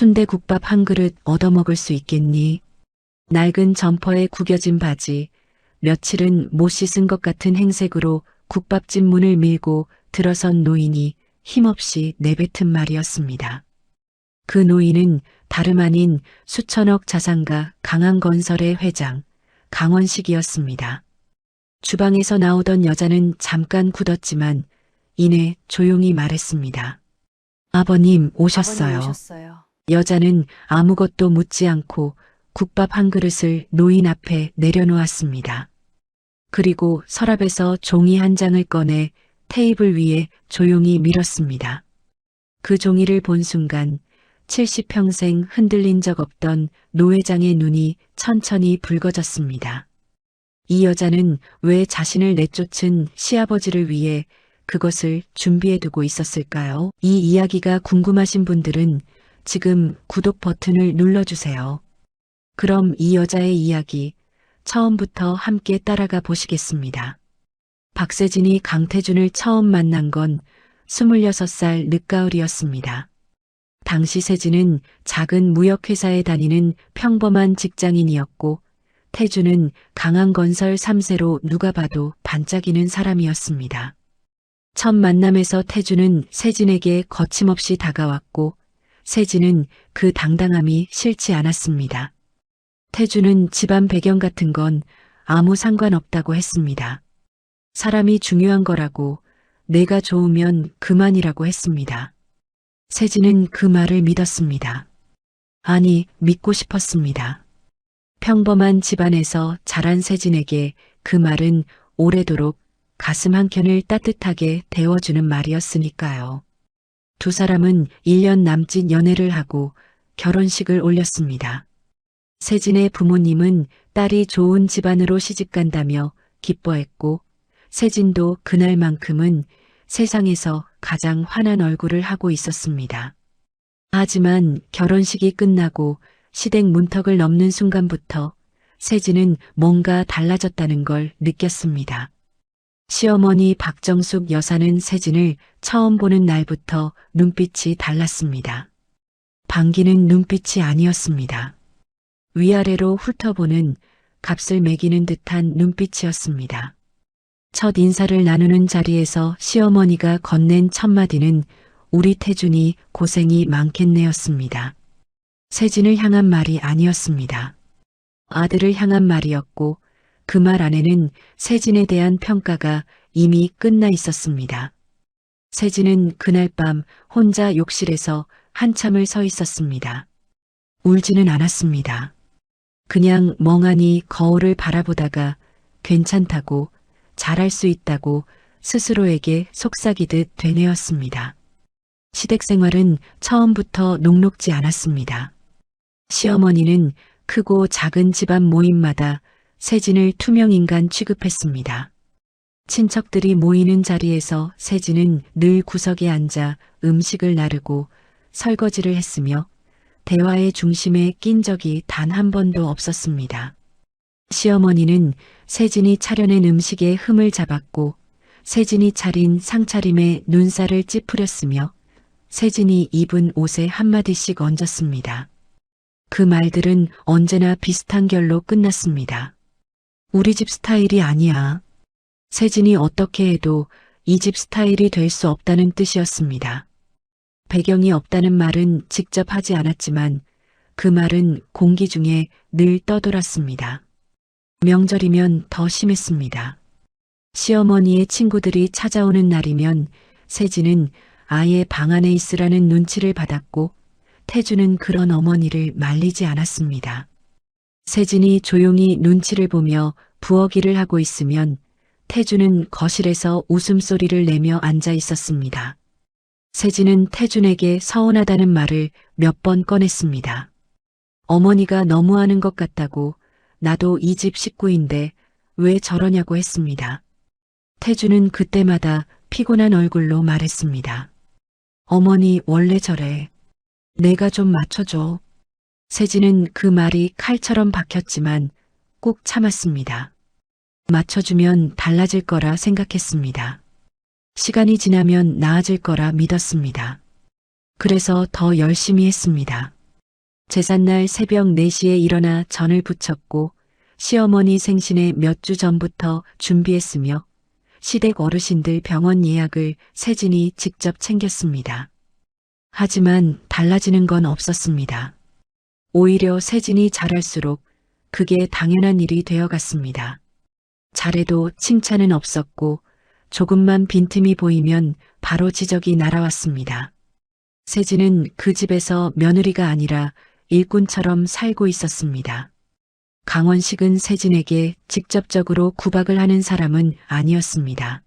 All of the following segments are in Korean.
순대국밥 한 그릇 얻어먹을 수 있겠니? 낡은 점퍼에 구겨진 바지, 며칠은 못 씻은 것 같은 행색으로 국밥집 문을 밀고 들어선 노인이 힘없이 내뱉은 말이었습니다. 그 노인은 다름 아닌 수천억 자산가 강한건설의 회장 강원식이었습니다. 주방에서 나오던 여자는 잠깐 굳었지만 이내 조용히 말했습니다. 아버님 오셨어요. 여자는 아무것도 묻지 않고 국밥 한 그릇을 노인 앞에 내려놓았습니다. 그리고 서랍에서 종이 한 장을 꺼내 테이블 위에 조용히 밀었습니다. 그 종이를 본 순간 70평생 흔들린 적 없던 노 회장의 눈이 천천히 붉어졌습니다. 이 여자는 왜 자신을 내쫓은 시아버지를 위해 그것을 준비해두고 있었을까요? 이 이야기가 궁금하신 분들은 지금 구독 버튼을 눌러주세요. 그럼 이 여자의 이야기 처음부터 함께 따라가 보시겠습니다. 박세진이 강태준을 처음 만난 건 26살 늦가을이었습니다. 당시 세진은 작은 무역회사에 다니는 평범한 직장인이었고 태준은 강한건설 3세로 누가 봐도 반짝이는 사람이었습니다. 첫 만남에서 태준은 세진에게 거침없이 다가왔고 세진은 그 당당함이 싫지 않았습니다. 태준은 집안 배경 같은 건 아무 상관없다고 했습니다. 사람이 중요한 거라고, 내가 좋으면 그만이라고 했습니다. 세진은 그 말을 믿었습니다. 아니, 믿고 싶었습니다. 평범한 집안에서 자란 세진에게 그 말은 오래도록 가슴 한켠을 따뜻하게 데워주는 말이었으니까요. 두 사람은 1년 남짓 연애를 하고 결혼식을 올렸습니다. 세진의 부모님은 딸이 좋은 집안으로 시집간다며 기뻐했고 세진도 그날만큼은 세상에서 가장 환한 얼굴을 하고 있었습니다. 하지만 결혼식이 끝나고 시댁 문턱을 넘는 순간부터 세진은 뭔가 달라졌다는 걸 느꼈습니다. 시어머니 박정숙 여사는 세진을 처음 보는 날부터 눈빛이 달랐습니다. 반기는 눈빛이 아니었습니다. 위아래로 훑어보는 값을 매기는 듯한 눈빛이었습니다. 첫 인사를 나누는 자리에서 시어머니가 건넨 첫 마디는 우리 태준이 고생이 많겠네였습니다. 세진을 향한 말이 아니었습니다. 아들을 향한 말이었고 그 말 안에는 세진에 대한 평가가 이미 끝나 있었습니다. 세진은 그날 밤 혼자 욕실에서 한참을 서 있었습니다. 울지는 않았습니다. 그냥 멍하니 거울을 바라보다가 괜찮다고, 잘할 수 있다고 스스로에게 속삭이듯 되뇌었습니다. 시댁 생활은 처음부터 녹록지 않았습니다. 시어머니는 크고 작은 집안 모임마다 세진을 투명인간 취급했습니다. 친척들이 모이는 자리에서 세진은 늘 구석에 앉아 음식을 나르고 설거지를 했으며 대화의 중심에 낀 적이 단 한 번도 없었습니다. 시어머니는 세진이 차려낸 음식에 흠을 잡았고 세진이 차린 상차림에 눈살을 찌푸렸으며 세진이 입은 옷에 한마디씩 얹었습니다. 그 말들은 언제나 비슷한 결로 끝났습니다. 우리 집 스타일이 아니야. 세진이 어떻게 해도 이 집 스타일이 될 수 없다는 뜻이었습니다. 배경이 없다는 말은 직접 하지 않았지만 그 말은 공기 중에 늘 떠돌았습니다. 명절이면 더 심했습니다. 시어머니의 친구들이 찾아오는 날이면 세진은 아예 방 안에 있으라는 눈치를 받았고 태준은 그런 어머니를 말리지 않았습니다. 세진이 조용히 눈치를 보며 부엌일을 하고 있으면 태준은 거실에서 웃음소리를 내며 앉아 있었습니다. 세진은 태준에게 서운하다는 말을 몇 번 꺼냈습니다. 어머니가 너무하는 것 같다고, 나도 이 집 식구인데 왜 저러냐고 했습니다. 태준은 그때마다 피곤한 얼굴로 말했습니다. 어머니 원래 저래. 내가 좀 맞춰줘. 세진은 그 말이 칼처럼 박혔지만 꼭 참았습니다. 맞춰주면 달라질 거라 생각했습니다. 시간이 지나면 나아질 거라 믿었습니다. 그래서 더 열심히 했습니다. 제삿날 새벽 4시에 일어나 전을 부쳤고 시어머니 생신에 몇 주 전부터 준비했으며 시댁 어르신들 병원 예약을 세진이 직접 챙겼습니다. 하지만 달라지는 건 없었습니다. 오히려 세진이 잘할수록 그게 당연한 일이 되어갔습니다. 잘해도 칭찬은 없었고 조금만 빈틈이 보이면 바로 지적이 날아왔습니다. 세진은 그 집에서 며느리가 아니라 일꾼처럼 살고 있었습니다. 강원식은 세진에게 직접적으로 구박을 하는 사람은 아니었습니다.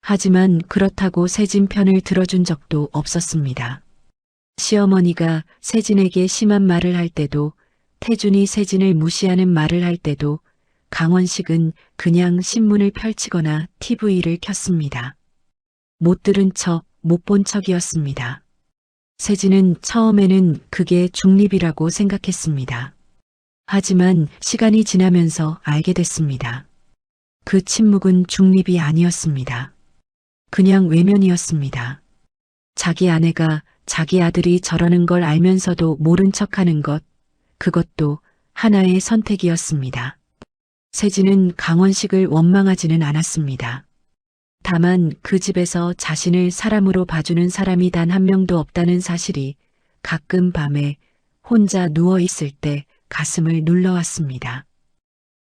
하지만 그렇다고 세진 편을 들어준 적도 없었습니다. 시어머니가 세진에게 심한 말을 할 때도, 태준이 세진을 무시하는 말을 할 때도 강원식은 그냥 신문을 펼치거나 TV를 켰습니다. 못 들은 척, 못 본 척이었습니다. 세진은 처음에는 그게 중립이라고 생각했습니다. 하지만 시간이 지나면서 알게 됐습니다. 그 침묵은 중립이 아니었습니다. 그냥 외면이었습니다. 자기 아내가 자기 아들이 저러는 걸 알면서도 모른 척하는 것, 그것도 하나의 선택이었습니다. 세진은 강원식을 원망하지는 않았습니다. 다만 그 집에서 자신을 사람으로 봐주는 사람이 단 한 명도 없다는 사실이 가끔 밤에 혼자 누워있을 때 가슴을 눌러왔습니다.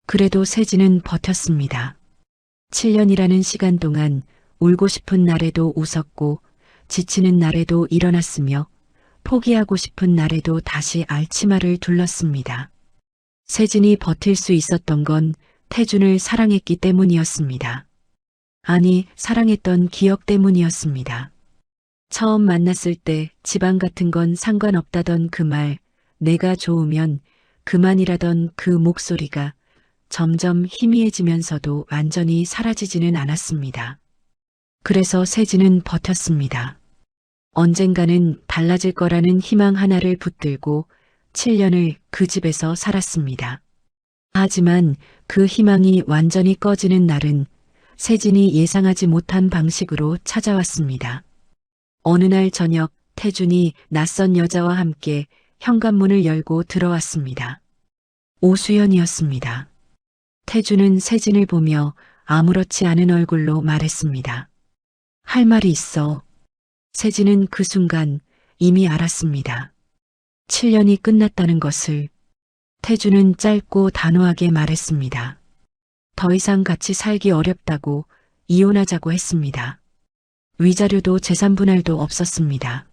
그래도 세진은 버텼습니다. 7년이라는 시간 동안 울고 싶은 날에도 웃었고 지치는 날에도 일어났으며 포기하고 싶은 날에도 다시 알치마를 둘렀습니다. 세진이 버틸 수 있었던 건 태준을 사랑했기 때문이었습니다. 아니, 사랑했던 기억 때문이었습니다. 처음 만났을 때 지방 같은 건 상관없다던 그 말, 내가 좋으면 그만이라던 그 목소리가 점점 희미해지면서도 완전히 사라지지는 않았습니다. 그래서 세진은 버텼습니다. 언젠가는 달라질 거라는 희망 하나를 붙들고 7년을 그 집에서 살았습니다. 하지만 그 희망이 완전히 꺼지는 날은 세진이 예상하지 못한 방식으로 찾아왔습니다. 어느 날 저녁 태준이 낯선 여자와 함께 현관문을 열고 들어왔습니다. 오수연이었습니다. 태준은 세진을 보며 아무렇지 않은 얼굴로 말했습니다. 할 말이 있어. 세진은 그 순간 이미 알았습니다. 7년이 끝났다는 것을. 태준은 짧고 단호하게 말했습니다. 더 이상 같이 살기 어렵다고 이혼하자고 했습니다. 위자료도 재산 분할도 없었습니다.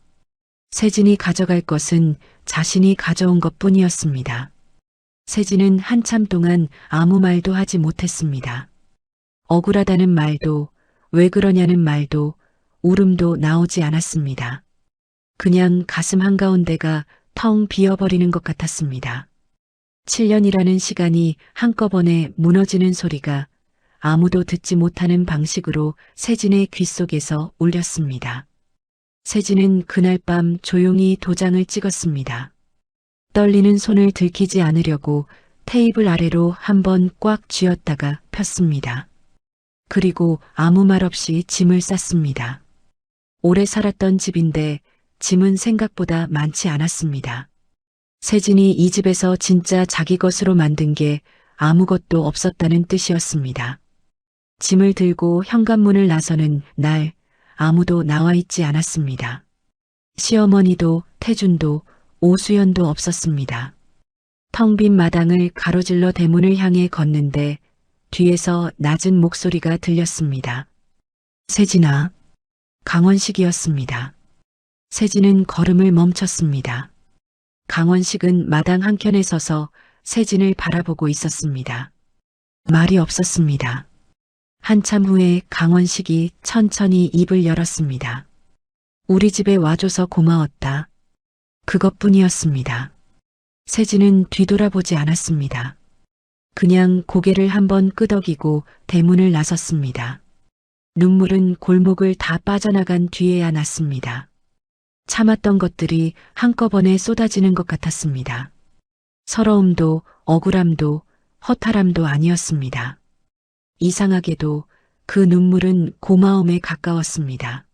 세진이 가져갈 것은 자신이 가져온 것뿐이었습니다. 세진은 한참 동안 아무 말도 하지 못했습니다. 억울하다는 말도, 왜 그러냐는 말도, 울음도 나오지 않았습니다. 그냥 가슴 한가운데가 텅 비어버리는 것 같았습니다. 7년이라는 시간이 한꺼번에 무너지는 소리가 아무도 듣지 못하는 방식으로 세진의 귓속에서 울렸습니다. 세진은 그날 밤 조용히 도장을 찍었습니다. 떨리는 손을 들키지 않으려고 테이블 아래로 한번 꽉 쥐었다가 폈습니다. 그리고 아무 말 없이 짐을 쌌습니다. 오래 살았던 집인데 짐은 생각보다 많지 않았습니다. 세진이 이 집에서 진짜 자기 것으로 만든 게 아무것도 없었다는 뜻이었습니다. 짐을 들고 현관문을 나서는 날 아무도 나와 있지 않았습니다. 시어머니도 태준도 오수연도 없었습니다. 텅 빈 마당을 가로질러 대문을 향해 걷는데 뒤에서 낮은 목소리가 들렸습니다. 세진아. 강원식이었습니다. 세진은 걸음을 멈췄습니다. 강원식은 마당 한켠에 서서 세진을 바라보고 있었습니다. 말이 없었습니다. 한참 후에 강원식이 천천히 입을 열었습니다. 우리 집에 와줘서 고마웠다. 그것뿐이었습니다. 세진은 뒤돌아보지 않았습니다. 그냥 고개를 한번 끄덕이고 대문을 나섰습니다. 눈물은 골목을 다 빠져나간 뒤에야 났습니다. 참았던 것들이 한꺼번에 쏟아지는 것 같았습니다. 서러움도 억울함도 허탈함도 아니었습니다. 이상하게도 그 눈물은 고마움에 가까웠습니다.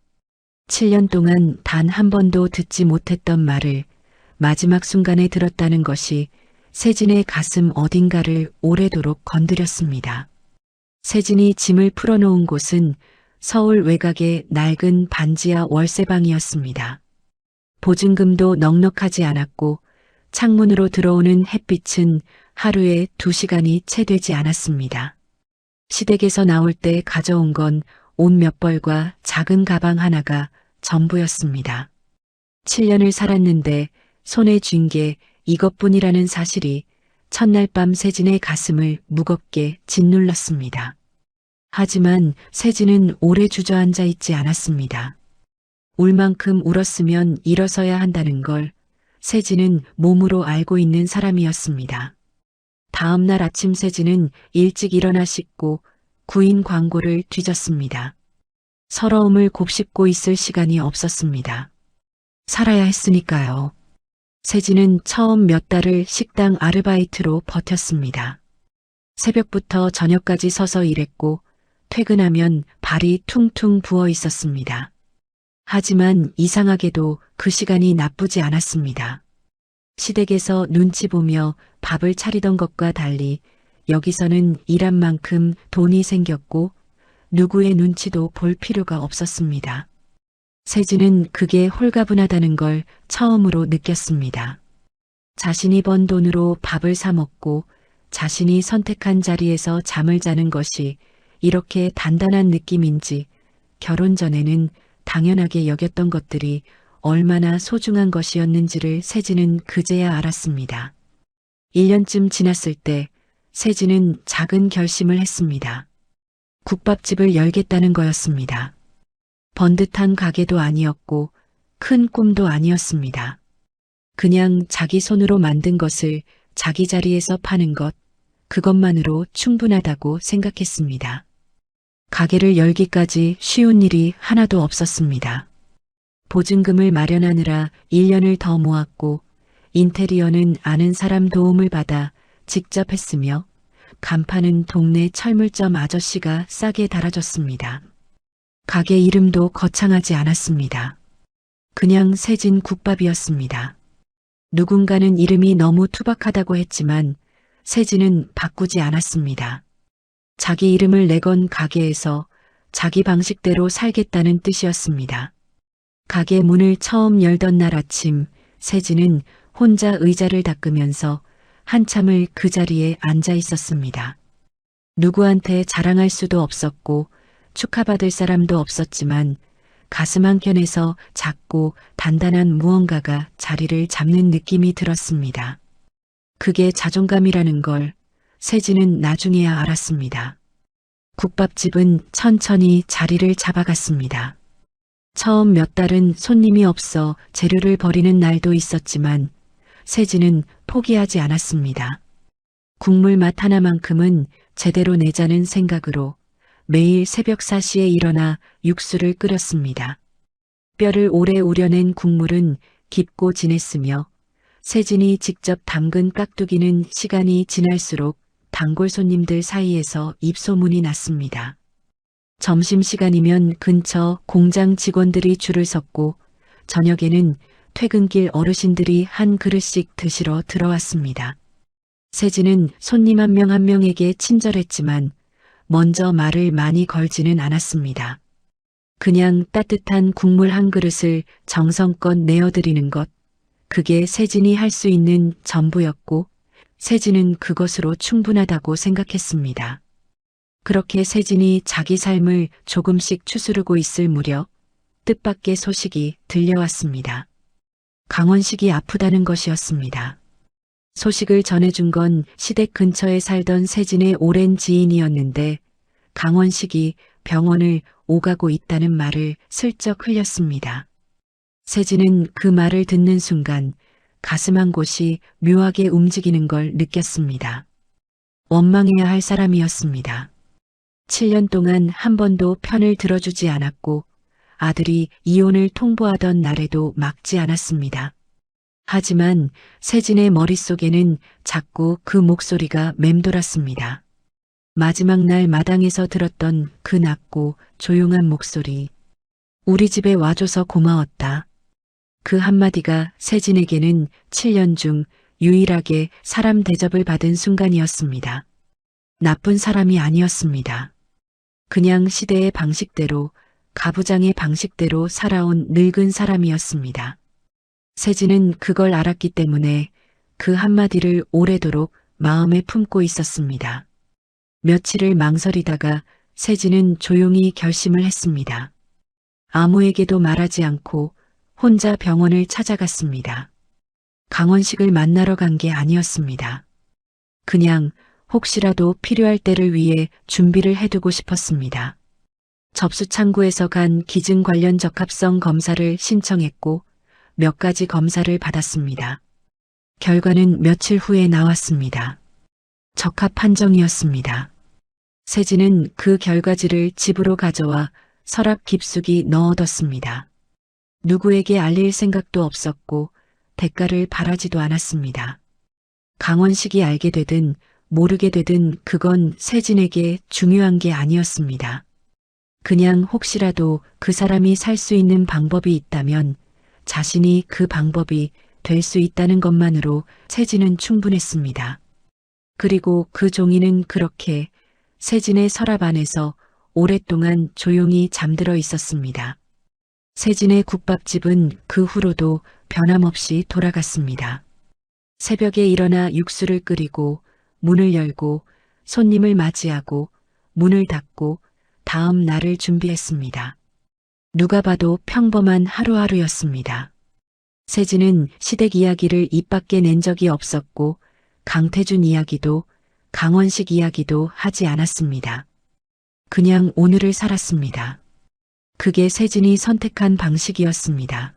7년 동안 단 한 번도 듣지 못했던 말을 마지막 순간에 들었다는 것이 세진의 가슴 어딘가를 오래도록 건드렸습니다. 세진이 짐을 풀어놓은 곳은 서울 외곽의 낡은 반지하 월세방이었습니다. 보증금도 넉넉하지 않았고 창문으로 들어오는 햇빛은 하루에 2시간이 채 되지 않았습니다. 시댁에서 나올 때 가져온 건 옷 몇 벌과 작은 가방 하나가 전부였습니다. 7년을 살았는데 손에 쥔 게 이것뿐이라는 사실이 첫날 밤 세진의 가슴을 무겁게 짓눌렀습니다. 하지만 세진은 오래 주저앉아 있지 않았습니다. 울 만큼 울었으면 일어서야 한다는 걸 세진은 몸으로 알고 있는 사람이었습니다. 다음 날 아침 세진은 일찍 일어나 씻고 구인 광고를 뒤졌습니다. 서러움을 곱씹고 있을 시간이 없었습니다. 살아야 했으니까요. 세진은 처음 몇 달을 식당 아르바이트로 버텼습니다. 새벽부터 저녁까지 서서 일했고 퇴근하면 발이 퉁퉁 부어 있었습니다. 하지만 이상하게도 그 시간이 나쁘지 않았습니다. 시댁에서 눈치 보며 밥을 차리던 것과 달리 여기서는 일한 만큼 돈이 생겼고 누구의 눈치도 볼 필요가 없었습니다. 세진은 그게 홀가분하다는 걸 처음으로 느꼈습니다. 자신이 번 돈으로 밥을 사 먹고 자신이 선택한 자리에서 잠을 자는 것이 이렇게 단단한 느낌인지 결혼 전에는 당연하게 여겼던 것들이 얼마나 소중한 것이었는지를 세진은 그제야 알았습니다. 1년쯤 지났을 때 세진은 작은 결심을 했습니다. 국밥집을 열겠다는 거였습니다. 번듯한 가게도 아니었고 큰 꿈도 아니었습니다. 그냥 자기 손으로 만든 것을 자기 자리에서 파는 것, 그것만으로 충분하다고 생각했습니다. 가게를 열기까지 쉬운 일이 하나도 없었습니다. 보증금을 마련하느라 1년을 더 모았고 인테리어는 아는 사람 도움을 받아 직접 했으며 간판은 동네 철물점 아저씨가 싸게 달아줬습니다. 가게 이름도 거창하지 않았습니다. 그냥 세진 국밥이었습니다. 누군가는 이름이 너무 투박하다고 했지만 세진은 바꾸지 않았습니다. 자기 이름을 내건 가게에서 자기 방식대로 살겠다는 뜻이었습니다. 가게 문을 처음 열던 날 아침 세진은 혼자 의자를 닦으면서 한참을 그 자리에 앉아 있었습니다. 누구한테 자랑할 수도 없었고 축하받을 사람도 없었지만 가슴 한켠에서 작고 단단한 무언가가 자리를 잡는 느낌이 들었습니다. 그게 자존감이라는 걸 세진은 나중에야 알았습니다. 국밥집은 천천히 자리를 잡아갔습니다. 처음 몇 달은 손님이 없어 재료를 버리는 날도 있었지만 세진은 포기하지 않았습니다. 국물 맛 하나만큼은 제대로 내자는 생각으로 매일 새벽 4시에 일어나 육수를 끓였습니다. 뼈를 오래 우려낸 국물은 깊고 진했으며 세진이 직접 담근 깍두기는 시간이 지날수록 단골 손님들 사이에서 입소문이 났습니다. 점심시간이면 근처 공장 직원들이 줄을 섰고 저녁에는 퇴근길 어르신들이 한 그릇씩 드시러 들어왔습니다. 세진은 손님 한 명 한 명에게 친절했지만 먼저 말을 많이 걸지는 않았습니다. 그냥 따뜻한 국물 한 그릇을 정성껏 내어드리는 것, 그게 세진이 할 수 있는 전부였고 세진은 그것으로 충분하다고 생각했습니다. 그렇게 세진이 자기 삶을 조금씩 추스르고 있을 무렵 뜻밖의 소식이 들려왔습니다. 강원식이 아프다는 것이었습니다. 소식을 전해준 건 시댁 근처에 살던 세진의 오랜 지인이었는데 강원식이 병원을 오가고 있다는 말을 슬쩍 흘렸습니다. 세진은 그 말을 듣는 순간 가슴 한 곳이 묘하게 움직이는 걸 느꼈습니다. 원망해야 할 사람이었습니다. 7년 동안 한 번도 편을 들어주지 않았고 아들이 이혼을 통보하던 날에도 막지 않았습니다. 하지만 세진의 머릿속에는 자꾸 그 목소리가 맴돌았습니다. 마지막 날 마당에서 들었던 그 낮고 조용한 목소리. 우리 집에 와줘서 고마웠다. 그 한마디가 세진에게는 7년 중 유일하게 사람 대접을 받은 순간이었습니다. 나쁜 사람이 아니었습니다. 그냥 시대의 방식대로, 가부장의 방식대로 살아온 늙은 사람이었습니다. 세진은 그걸 알았기 때문에 그 한마디를 오래도록 마음에 품고 있었습니다. 며칠을 망설이다가 세진은 조용히 결심을 했습니다. 아무에게도 말하지 않고 혼자 병원을 찾아갔습니다. 강원식을 만나러 간 게 아니었습니다. 그냥 혹시라도 필요할 때를 위해 준비를 해두고 싶었습니다. 접수 창구에서 간 기증 관련 적합성 검사를 신청했고 몇 가지 검사를 받았습니다. 결과는 며칠 후에 나왔습니다. 적합 판정이었습니다. 세진은 그 결과지를 집으로 가져와 서랍 깊숙이 넣어뒀습니다. 누구에게 알릴 생각도 없었고 대가를 바라지도 않았습니다. 강원식이 알게 되든 모르게 되든 그건 세진에게 중요한 게 아니었습니다. 그냥 혹시라도 그 사람이 살 수 있는 방법이 있다면 자신이 그 방법이 될 수 있다는 것만으로 세진은 충분했습니다. 그리고 그 종이는 그렇게 세진의 서랍 안에서 오랫동안 조용히 잠들어 있었습니다. 세진의 국밥집은 그 후로도 변함없이 돌아갔습니다. 새벽에 일어나 육수를 끓이고 문을 열고 손님을 맞이하고 문을 닫고 다음 날을 준비했습니다. 누가 봐도 평범한 하루하루였습니다. 세진은 시댁 이야기를 입 밖에 낸 적이 없었고 강태준 이야기도 강원식 이야기도 하지 않았습니다. 그냥 오늘을 살았습니다. 그게 세진이 선택한 방식이었습니다.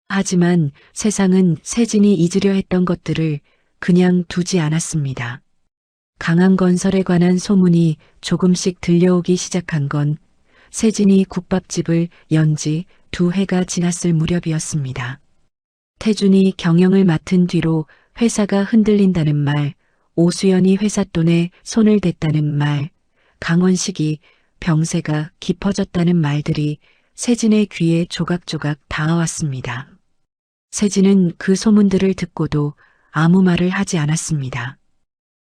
하지만 세상은 세진이 잊으려 했던 것들을 그냥 두지 않았습니다. 강한건설에 관한 소문이 조금씩 들려오기 시작한 건 세진이 국밥집을 연 지 2해가 지났을 무렵이었습니다. 태준이 경영을 맡은 뒤로 회사가 흔들린다는 말, 오수연이 회사 돈에 손을 댔다는 말, 강원식이 병세가 깊어졌다는 말들이 세진의 귀에 조각조각 닿아왔습니다. 세진은 그 소문들을 듣고도 아무 말을 하지 않았습니다.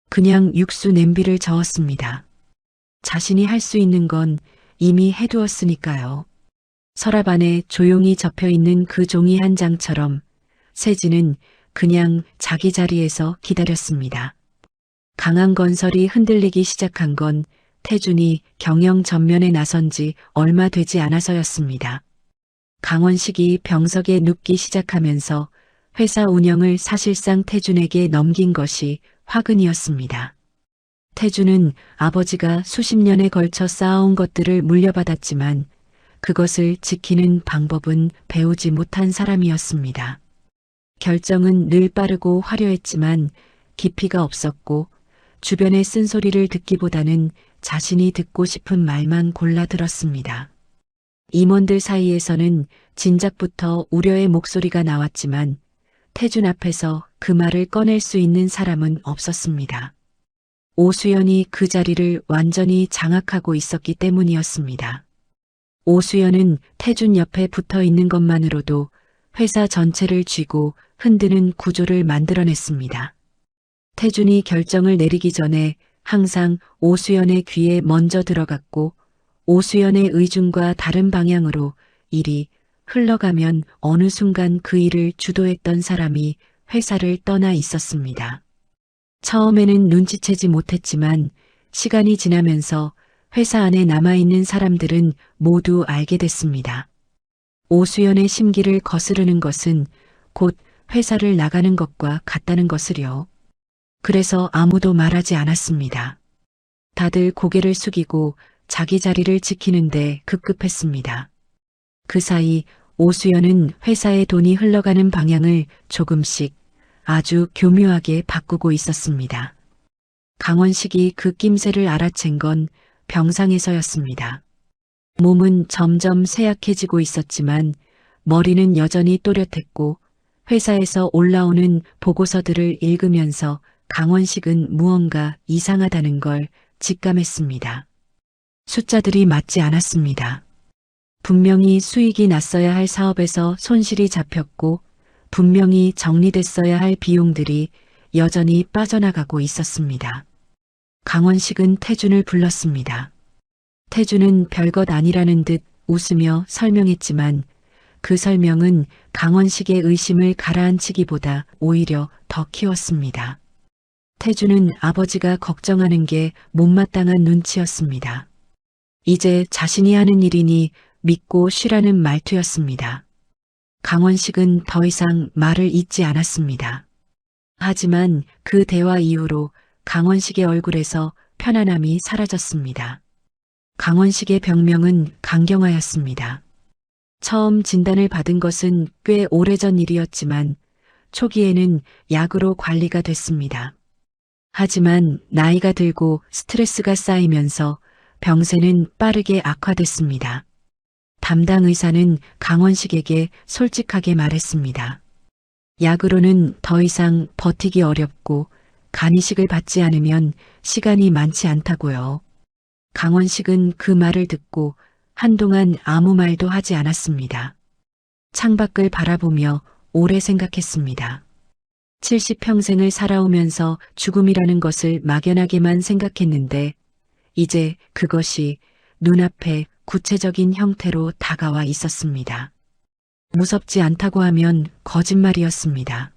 그냥 육수 냄비를 저었습니다. 자신이 할 수 있는 건 이미 해두었으니까요. 서랍 안에 조용히 접혀있는 그 종이 한 장처럼 세진은 그냥 자기 자리에서 기다렸습니다. 강한건설이 흔들리기 시작한 건 태준이 경영 전면에 나선 지 얼마 되지 않아서였습니다. 강원식이 병석에 눕기 시작하면서 회사 운영을 사실상 태준에게 넘긴 것이 화근이었습니다. 태준은 아버지가 수십 년에 걸쳐 쌓아온 것들을 물려받았지만 그것을 지키는 방법은 배우지 못한 사람이었습니다. 결정은 늘 빠르고 화려했지만 깊이가 없었고 주변의 쓴소리를 듣기보다는 자신이 듣고 싶은 말만 골라 들었습니다. 임원들 사이에서는 진작부터 우려의 목소리가 나왔지만 태준 앞에서 그 말을 꺼낼 수 있는 사람은 없었습니다. 오수연이 그 자리를 완전히 장악하고 있었기 때문이었습니다. 오수연은 태준 옆에 붙어 있는 것만으로도 회사 전체를 쥐고 흔드는 구조를 만들어냈습니다. 태준이 결정을 내리기 전에 항상 오수연의 귀에 먼저 들어갔고 오수연의 의중과 다른 방향으로 일이 흘러가면 어느 순간 그 일을 주도했던 사람이 회사를 떠나 있었습니다. 처음에는 눈치채지 못했지만 시간이 지나면서 회사 안에 남아있는 사람들은 모두 알게 됐습니다. 오수연의 심기를 거스르는 것은 곧 회사를 나가는 것과 같다는 것을요. 그래서 아무도 말하지 않았습니다. 다들 고개를 숙이고 자기 자리를 지키는데 급급했습니다. 그 사이 오수연은 회사의 돈이 흘러가는 방향을 조금씩 아주 교묘하게 바꾸고 있었습니다. 강원식이 그 낌새를 알아챈 건 병상에서였습니다. 몸은 점점 쇠약해지고 있었지만 머리는 여전히 또렷했고 회사에서 올라오는 보고서들을 읽으면서 강원식은 무언가 이상하다는 걸 직감했습니다. 숫자들이 맞지 않았습니다. 분명히 수익이 났어야 할 사업에서 손실이 잡혔고 분명히 정리됐어야 할 비용들이 여전히 빠져나가고 있었습니다. 강원식은 태준을 불렀습니다. 태준은 별것 아니라는 듯 웃으며 설명했지만 그 설명은 강원식의 의심을 가라앉히기보다 오히려 더 키웠습니다. 태준은 아버지가 걱정하는 게 못마땅한 눈치였습니다. 이제 자신이 하는 일이니 믿고 쉬라는 말투였습니다. 강원식은 더 이상 말을 잇지 않았습니다. 하지만 그 대화 이후로 강원식의 얼굴에서 편안함이 사라졌습니다. 강원식의 병명은 강경하였습니다. 처음 진단을 받은 것은 꽤 오래전 일이었지만 초기에는 약으로 관리가 됐습니다. 하지만 나이가 들고 스트레스가 쌓이면서 병세는 빠르게 악화됐습니다. 담당 의사는 강원식에게 솔직하게 말했습니다. 약으로는 더 이상 버티기 어렵고 간이식을 받지 않으면 시간이 많지 않다고요. 강원식은 그 말을 듣고 한동안 아무 말도 하지 않았습니다. 창밖을 바라보며 오래 생각했습니다. 70평생을 살아오면서 죽음이라는 것을 막연하게만 생각했는데 이제 그것이 눈앞에 구체적인 형태로 다가와 있었습니다. 무섭지 않다고 하면 거짓말이었습니다.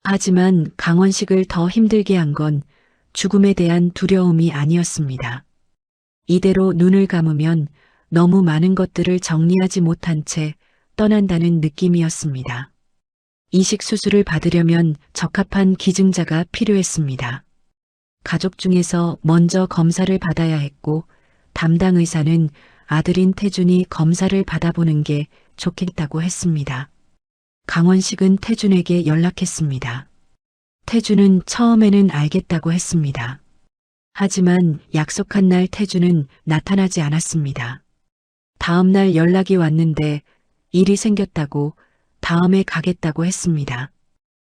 하지만 강원식을 더 힘들게 한 건 죽음에 대한 두려움이 아니었습니다. 이대로 눈을 감으면 너무 많은 것들을 정리하지 못한 채 떠난다는 느낌이었습니다. 이식 수술을 받으려면 적합한 기증자가 필요했습니다. 가족 중에서 먼저 검사를 받아야 했고 담당 의사는 아들인 태준이 검사를 받아보는 게 좋겠다고 했습니다. 강원식은 태준에게 연락했습니다. 태준은 처음에는 알겠다고 했습니다. 하지만 약속한 날 태준은 나타나지 않았습니다. 다음 날 연락이 왔는데 일이 생겼다고 다음에 가겠다고 했습니다.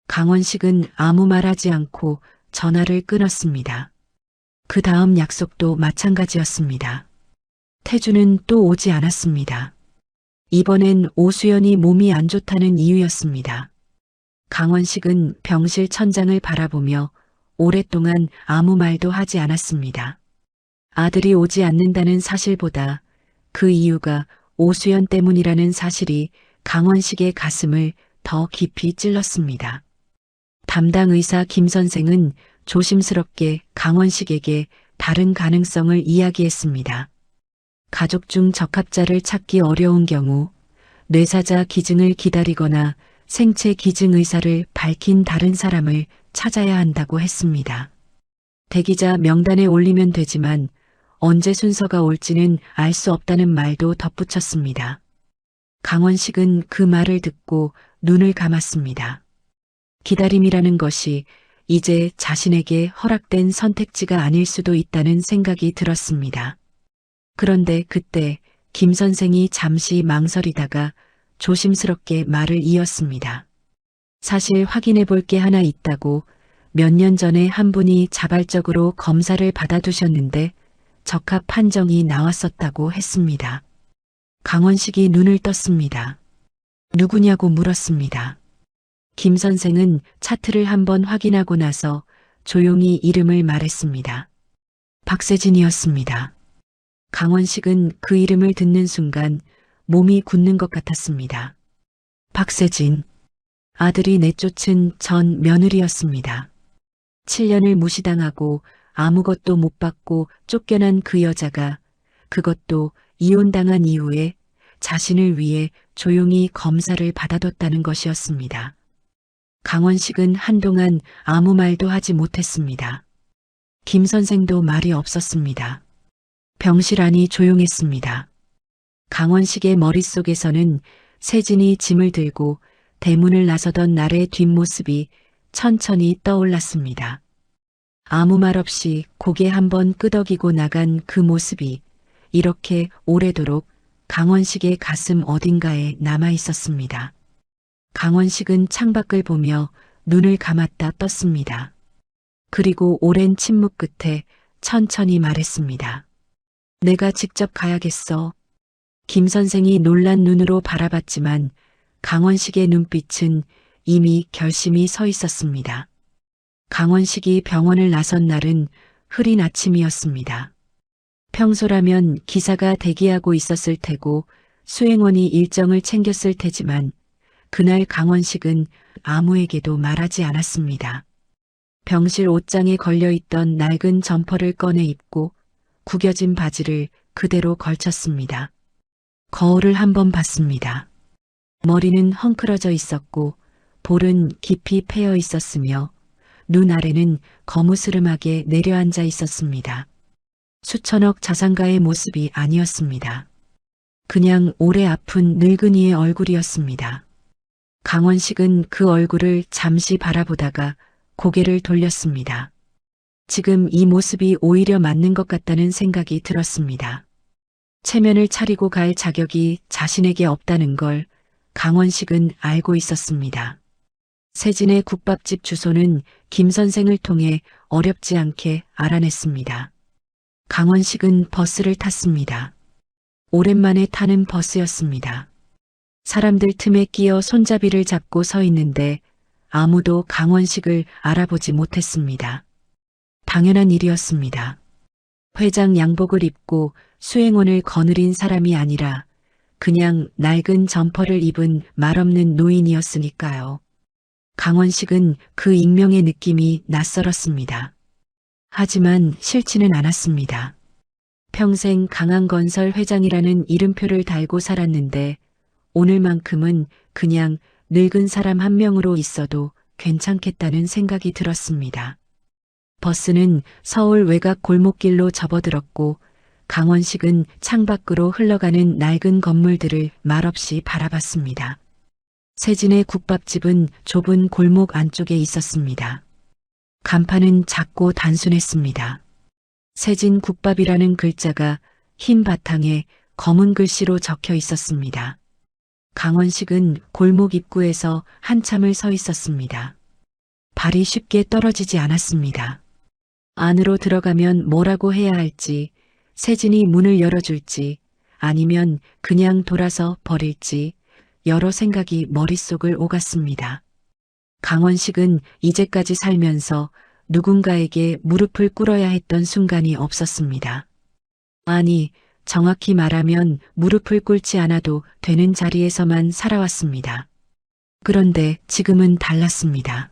강원식은 아무 말하지 않고 전화를 끊었습니다. 그 다음 약속도 마찬가지였습니다. 태준은 또 오지 않았습니다. 이번엔 오수연이 몸이 안 좋다는 이유였습니다. 강원식은 병실 천장을 바라보며 오랫동안 아무 말도 하지 않았습니다. 아들이 오지 않는다는 사실보다 그 이유가 오수연 때문이라는 사실이 강원식의 가슴을 더 깊이 찔렀습니다. 담당 의사 김 선생은 조심스럽게 강원식에게 다른 가능성을 이야기했습니다. 가족 중 적합자를 찾기 어려운 경우 뇌사자 기증을 기다리거나 생체 기증 의사를 밝힌 다른 사람을 찾아야 한다고 했습니다. 대기자 명단에 올리면 되지만 언제 순서가 올지는 알 수 없다는 말도 덧붙였습니다. 강원식은 그 말을 듣고 눈을 감았습니다. 기다림이라는 것이 이제 자신에게 허락된 선택지가 아닐 수도 있다는 생각이 들었습니다. 그런데 그때 김 선생이 잠시 망설이다가 조심스럽게 말을 이었습니다. 사실 확인해 볼 게 하나 있다고 몇 년 전에 한 분이 자발적으로 검사를 받아두셨는데 적합 판정이 나왔었다고 했습니다. 강원식이 눈을 떴습니다. 누구냐고 물었습니다. 김 선생은 차트를 한번 확인하고 나서 조용히 이름을 말했습니다. 박세진이었습니다. 강원식은 그 이름을 듣는 순간 몸이 굳는 것 같았습니다. 박세진. 아들이 내쫓은 전 며느리였습니다. 7년을 무시당하고 아무것도 못 받고 쫓겨난 그 여자가 그것도 이혼당한 이후에 자신을 위해 조용히 검사를 받아뒀다는 것이었습니다. 강원식은 한동안 아무 말도 하지 못했습니다. 김 선생도 말이 없었습니다. 병실 안이 조용했습니다. 강원식의 머릿속에서는 세진이 짐을 들고 대문을 나서던 날의 뒷모습이 천천히 떠올랐습니다. 아무 말 없이 고개 한번 끄덕이고 나간 그 모습이 이렇게 오래도록 강원식의 가슴 어딘가에 남아 있었습니다. 강원식은 창밖을 보며 눈을 감았다 떴습니다. 그리고 오랜 침묵 끝에 천천히 말했습니다. 내가 직접 가야겠어. 김 선생이 놀란 눈으로 바라봤지만 강원식의 눈빛은 이미 결심이 서 있었습니다. 강원식이 병원을 나선 날은 흐린 아침이었습니다. 평소라면 기사가 대기하고 있었을 테고 수행원이 일정을 챙겼을 테지만 그날 강원식은 아무에게도 말하지 않았습니다. 병실 옷장에 걸려있던 낡은 점퍼를 꺼내 입고 구겨진 바지를 그대로 걸쳤습니다. 거울을 한번 봤습니다. 머리는 헝클어져 있었고 볼은 깊이 패여 있었으며 눈 아래는 거무스름하게 내려앉아 있었습니다. 수천억 자산가의 모습이 아니었습니다. 그냥 오래 아픈 늙은이의 얼굴이었습니다. 강원식은 그 얼굴을 잠시 바라보다가 고개를 돌렸습니다. 지금 이 모습이 오히려 맞는 것 같다는 생각이 들었습니다. 체면을 차리고 갈 자격이 자신에게 없다는 걸 강원식은 알고 있었습니다. 세진의 국밥집 주소는 김 선생을 통해 어렵지 않게 알아냈습니다. 강원식은 버스를 탔습니다. 오랜만에 타는 버스였습니다. 사람들 틈에 끼어 손잡이를 잡고 서 있는데 아무도 강원식을 알아보지 못했습니다. 당연한 일이었습니다. 회장 양복을 입고 수행원을 거느린 사람이 아니라 그냥 낡은 점퍼를 입은 말없는 노인이었으니까요. 강원식은 그 익명의 느낌이 낯설었습니다. 하지만 싫지는 않았습니다. 평생 강한건설 회장이라는 이름표를 달고 살았는데 오늘만큼은 그냥 늙은 사람 한 명으로 있어도 괜찮겠다는 생각이 들었습니다. 버스는 서울 외곽 골목길로 접어들었고 강원식은 창밖으로 흘러가는 낡은 건물들을 말없이 바라봤습니다. 세진의 국밥집은 좁은 골목 안쪽에 있었습니다. 간판은 작고 단순했습니다. 세진 국밥이라는 글자가 흰 바탕에 검은 글씨로 적혀 있었습니다. 강원식은 골목 입구에서 한참을 서 있었습니다. 발이 쉽게 떨어지지 않았습니다. 안으로 들어가면 뭐라고 해야 할지, 세진이 문을 열어줄지, 아니면 그냥 돌아서 버릴지 여러 생각이 머릿속을 오갔습니다. 강원식은 이제까지 살면서 누군가에게 무릎을 꿇어야 했던 순간이 없었습니다. 아니, 정확히 말하면 무릎을 꿇지 않아도 되는 자리에서만 살아왔습니다. 그런데 지금은 달랐습니다.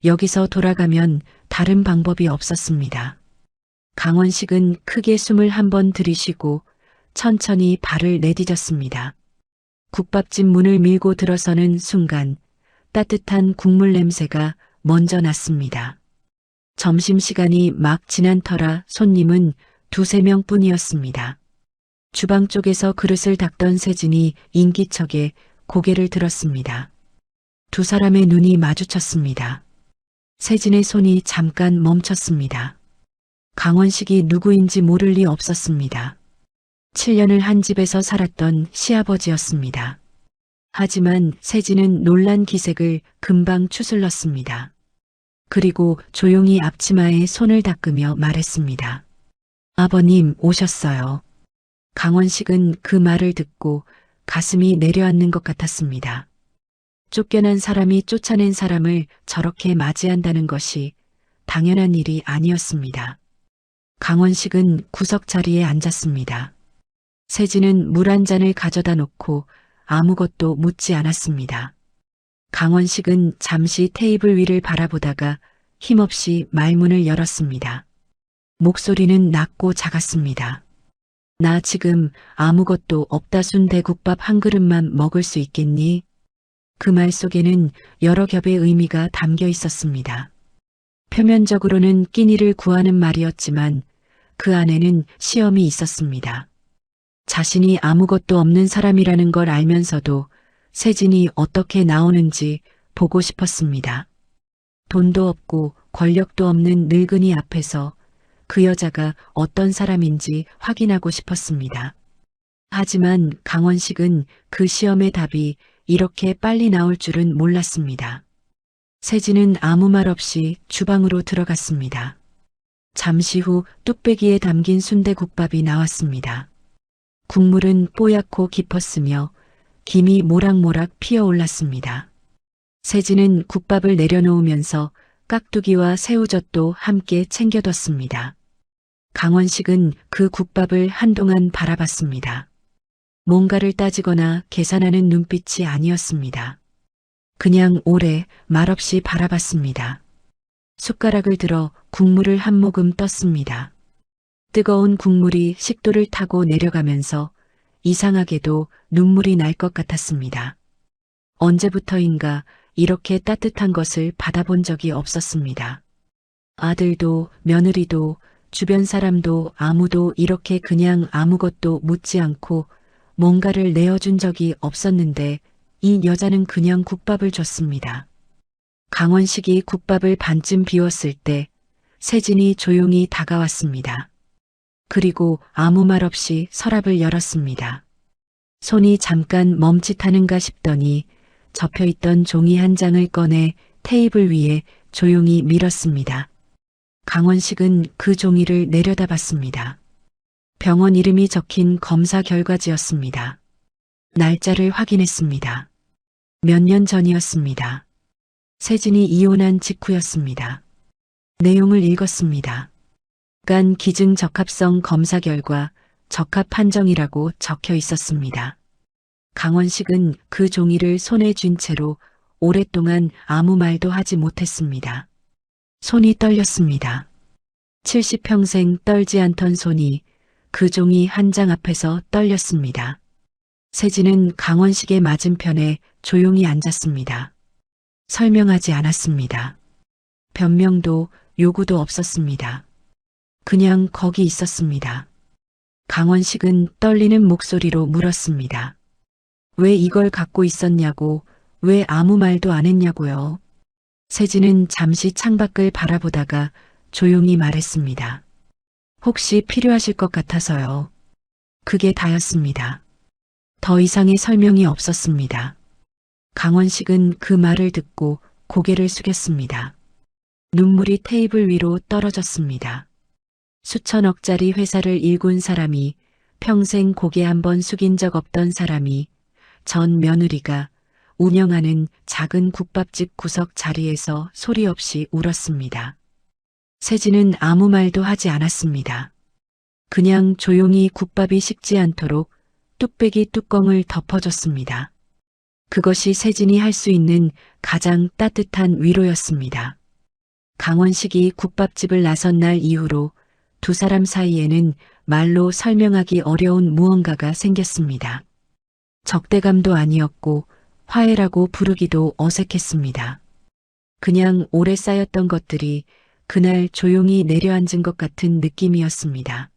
여기서 돌아가면 다른 방법이 없었습니다. 강원식은 크게 숨을 한번 들이쉬고 천천히 발을 내디뎠습니다. 국밥집 문을 밀고 들어서는 순간 따뜻한 국물 냄새가 먼저 났습니다. 점심시간이 막 지난 터라 손님은 두세 명뿐이었습니다. 주방 쪽에서 그릇을 닦던 세진이 인기척에 고개를 들었습니다. 두 사람의 눈이 마주쳤습니다. 세진의 손이 잠깐 멈췄습니다. 강원식이 누구인지 모를 리 없었습니다. 7년을 한 집에서 살았던 시아버지였습니다. 하지만 세진은 놀란 기색을 금방 추슬렀습니다. 그리고 조용히 앞치마에 손을 닦으며 말했습니다. 아버님 오셨어요. 강원식은 그 말을 듣고 가슴이 내려앉는 것 같았습니다. 쫓겨난 사람이 쫓아낸 사람을 저렇게 맞이한다는 것이 당연한 일이 아니었습니다. 강원식은 구석 자리에 앉았습니다. 세진은 물 한 잔을 가져다 놓고 아무것도 묻지 않았습니다. 강원식은 잠시 테이블 위를 바라보다가 힘없이 말문을 열었습니다. 목소리는 낮고 작았습니다. 나 지금 아무것도 없다 순대국밥 한 그릇만 먹을 수 있겠니? 그 말 속에는 여러 겹의 의미가 담겨 있었습니다. 표면적으로는 끼니를 구하는 말이었지만 그 안에는 시험이 있었습니다. 자신이 아무것도 없는 사람이라는 걸 알면서도 세진이 어떻게 나오는지 보고 싶었습니다. 돈도 없고 권력도 없는 늙은이 앞에서 그 여자가 어떤 사람인지 확인하고 싶었습니다. 하지만 강원식은 그 시험의 답이 이렇게 빨리 나올 줄은 몰랐습니다. 세진은 아무 말 없이 주방으로 들어갔습니다. 잠시 후 뚝배기에 담긴 순대국밥이 나왔습니다. 국물은 뽀얗고 깊었으며 김이 모락모락 피어올랐습니다. 세진은 국밥을 내려놓으면서 깍두기와 새우젓도 함께 챙겨뒀습니다. 강원식은 그 국밥을 한동안 바라봤습니다. 뭔가를 따지거나 계산하는 눈빛이 아니었습니다. 그냥 오래 말없이 바라봤습니다. 숟가락을 들어 국물을 한 모금 떴습니다. 뜨거운 국물이 식도를 타고 내려가면서 이상하게도 눈물이 날 것 같았습니다. 언제부터인가 이렇게 따뜻한 것을 받아본 적이 없었습니다. 아들도 며느리도 주변 사람도 아무도 이렇게 그냥 아무것도 묻지 않고 뭔가를 내어준 적이 없었는데 이 여자는 그냥 국밥을 줬습니다. 강원식이 국밥을 반쯤 비웠을 때 세진이 조용히 다가왔습니다. 그리고 아무 말 없이 서랍을 열었습니다. 손이 잠깐 멈칫하는가 싶더니 접혀있던 종이 한 장을 꺼내 테이블 위에 조용히 밀었습니다. 강원식은 그 종이를 내려다봤습니다. 병원 이름이 적힌 검사 결과지였습니다. 날짜를 확인했습니다. 몇 년 전이었습니다. 세진이 이혼한 직후였습니다. 내용을 읽었습니다. 간 기증 적합성 검사 결과 적합 판정이라고 적혀 있었습니다. 강원식은 그 종이를 손에 쥔 채로 오랫동안 아무 말도 하지 못했습니다. 손이 떨렸습니다. 70평생 떨지 않던 손이 그 종이 한 장 앞에서 떨렸습니다. 세진은 강원식의 맞은편에 조용히 앉았습니다. 설명하지 않았습니다. 변명도 요구도 없었습니다. 그냥 거기 있었습니다. 강원식은 떨리는 목소리로 물었습니다. 왜 이걸 갖고 있었냐고, 왜 아무 말도 안 했냐고요. 세진은 잠시 창밖을 바라보다가 조용히 말했습니다. 혹시 필요하실 것 같아서요. 그게 다였습니다. 더 이상의 설명이 없었습니다. 강원식은 그 말을 듣고 고개를 숙였습니다. 눈물이 테이블 위로 떨어졌습니다. 수천억짜리 회사를 일군 사람이, 평생 고개 한번 숙인 적 없던 사람이, 전 며느리가 운영하는 작은 국밥집 구석 자리에서 소리 없이 울었습니다. 세진은 아무 말도 하지 않았습니다. 그냥 조용히 국밥이 식지 않도록 뚝배기 뚜껑을 덮어줬습니다. 그것이 세진이 할 수 있는 가장 따뜻한 위로였습니다. 강원식이 국밥집을 나선 날 이후로 두 사람 사이에는 말로 설명하기 어려운 무언가가 생겼습니다. 적대감도 아니었고 화해라고 부르기도 어색했습니다. 그냥 오래 쌓였던 것들이 그날 조용히 내려앉은 것 같은 느낌이었습니다.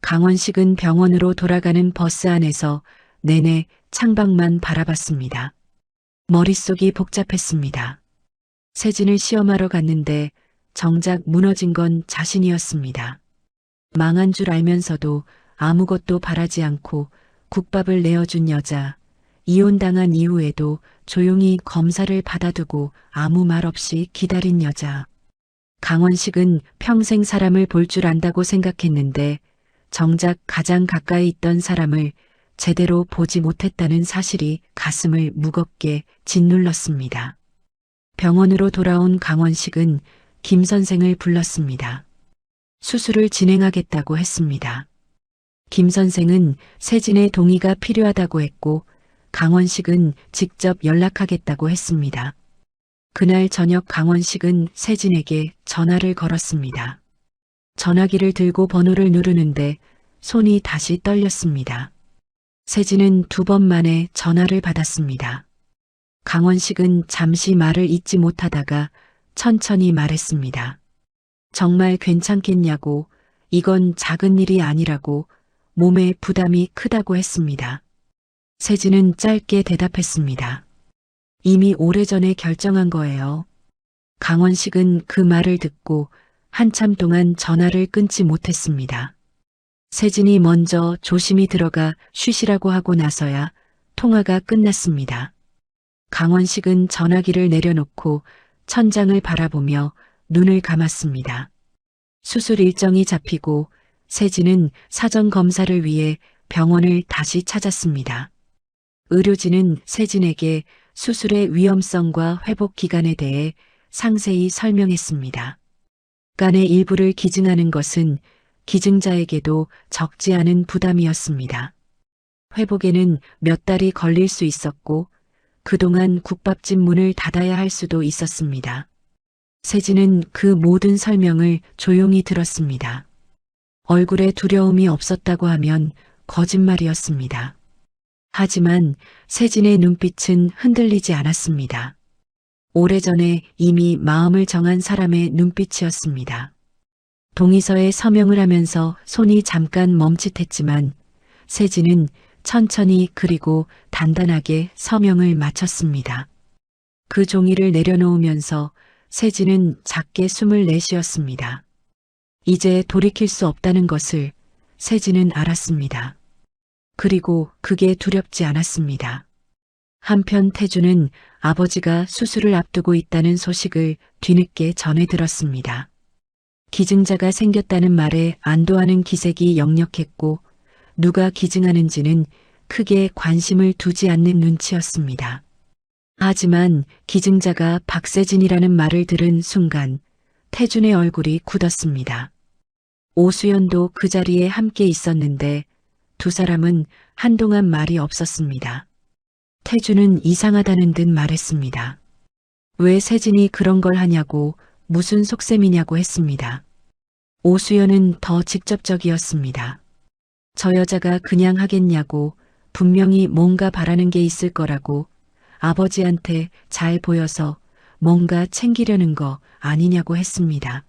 강원식은 병원으로 돌아가는 버스 안에서 내내 창밖만 바라봤습니다. 머릿속이 복잡했습니다. 세진을 시험하러 갔는데 정작 무너진 건 자신이었습니다. 망한 줄 알면서도 아무것도 바라지 않고 국밥을 내어준 여자, 이혼당한 이후에도 조용히 검사를 받아두고 아무 말 없이 기다린 여자. 강원식은 평생 사람을 볼 줄 안다고 생각했는데 정작 가장 가까이 있던 사람을 제대로 보지 못했다는 사실이 가슴을 무겁게 짓눌렀습니다. 병원으로 돌아온 강원식은 김 선생을 불렀습니다. 수술을 진행하겠다고 했습니다. 김 선생은 세진의 동의가 필요하다고 했고 강원식은 직접 연락하겠다고 했습니다. 그날 저녁 강원식은 세진에게 전화를 걸었습니다. 전화기를 들고 번호를 누르는데 손이 다시 떨렸습니다. 세진은 2번 만에 전화를 받았습니다. 강원식은 잠시 말을 잇지 못하다가 천천히 말했습니다. 정말 괜찮겠냐고, 이건 작은 일이 아니라고, 몸에 부담이 크다고 했습니다. 세진은 짧게 대답했습니다. 이미 오래전에 결정한 거예요. 강원식은 그 말을 듣고 한참 동안 전화를 끊지 못했습니다. 세진이 먼저 조심히 들어가 쉬시라고 하고 나서야 통화가 끝났습니다. 강원식은 전화기를 내려놓고 천장을 바라보며 눈을 감았습니다. 수술 일정이 잡히고 세진은 사전 검사를 위해 병원을 다시 찾았습니다. 의료진은 세진에게 수술의 위험성과 회복 기간에 대해 상세히 설명했습니다. 간의 일부를 기증하는 것은 기증자에게도 적지 않은 부담이었습니다. 회복에는 몇 달이 걸릴 수 있었고 그동안 국밥집 문을 닫아야 할 수도 있었습니다. 세진은 그 모든 설명을 조용히 들었습니다. 얼굴에 두려움이 없었다고 하면 거짓말이었습니다. 하지만 세진의 눈빛은 흔들리지 않았습니다. 오래전에 이미 마음을 정한 사람의 눈빛이었습니다. 동의서에 서명을 하면서 손이 잠깐 멈칫했지만 세진은 천천히 그리고 단단하게 서명을 마쳤습니다. 그 종이를 내려놓으면서 세진은 작게 숨을 내쉬었습니다. 이제 돌이킬 수 없다는 것을 세진은 알았습니다. 그리고 그게 두렵지 않았습니다. 한편 태주는 아버지가 수술을 앞두고 있다는 소식을 뒤늦게 전해 들었습니다. 기증자가 생겼다는 말에 안도하는 기색이 역력했고 누가 기증하는지는 크게 관심을 두지 않는 눈치였습니다. 하지만 기증자가 박세진이라는 말을 들은 순간 태준의 얼굴이 굳었습니다. 오수연도 그 자리에 함께 있었는데 두 사람은 한동안 말이 없었습니다. 태준은 이상하다는 듯 말했습니다. 왜 세진이 그런 걸 하냐고, 무슨 속셈이냐고 했습니다. 오수연은 더 직접적이었습니다. 저 여자가 그냥 하겠냐고, 분명히 뭔가 바라는 게 있을 거라고, 아버지한테 잘 보여서 뭔가 챙기려는 거 아니냐고 했습니다.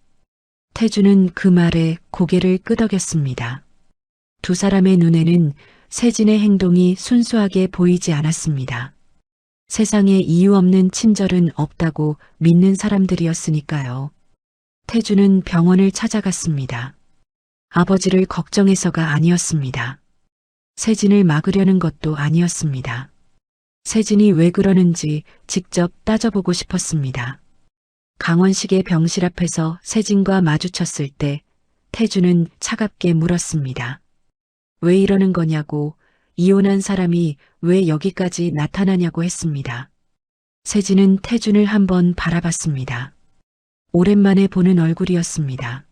태주는 그 말에 고개를 끄덕였습니다. 두 사람의 눈에는 세진의 행동이 순수하게 보이지 않았습니다. 세상에 이유 없는 친절은 없다고 믿는 사람들이었으니까요. 태주는 병원을 찾아갔습니다. 아버지를 걱정해서가 아니었습니다. 세진을 막으려는 것도 아니었습니다. 세진이 왜 그러는지 직접 따져보고 싶었습니다. 강원식의 병실 앞에서 세진과 마주쳤을 때 태주는 차갑게 물었습니다. 왜 이러는 거냐고, 이혼한 사람이 왜 여기까지 나타나냐고 했습니다. 세진은 태준을 한번 바라봤습니다. 오랜만에 보는 얼굴이었습니다.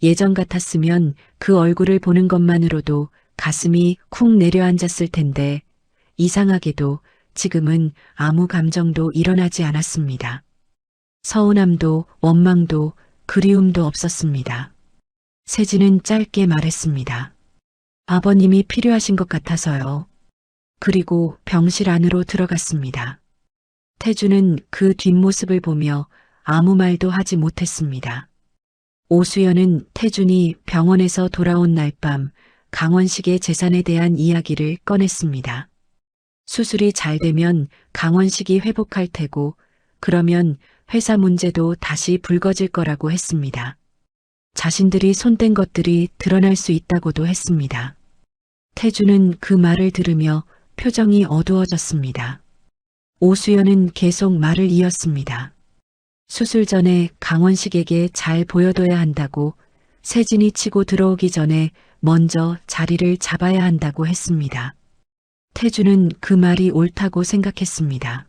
예전 같았으면 그 얼굴을 보는 것만으로도 가슴이 쿵 내려앉았을 텐데 이상하게도 지금은 아무 감정도 일어나지 않았습니다. 서운함도 원망도 그리움도 없었습니다. 세진은 짧게 말했습니다. 아버님이 필요하신 것 같아서요. 그리고 병실 안으로 들어갔습니다. 태주는 그 뒷모습을 보며 아무 말도 하지 못했습니다. 오수연은 태준이 병원에서 돌아온 날 밤 강원식의 재산에 대한 이야기를 꺼냈습니다. 수술이 잘 되면 강원식이 회복할 테고 그러면 회사 문제도 다시 불거질 거라고 했습니다. 자신들이 손댄 것들이 드러날 수 있다고도 했습니다. 태주는 그 말을 들으며 표정이 어두워졌습니다. 오수연은 계속 말을 이었습니다. 수술 전에 강원식에게 잘 보여둬야 한다고, 세진이 치고 들어오기 전에 먼저 자리를 잡아야 한다고 했습니다. 태주는 그 말이 옳다고 생각했습니다.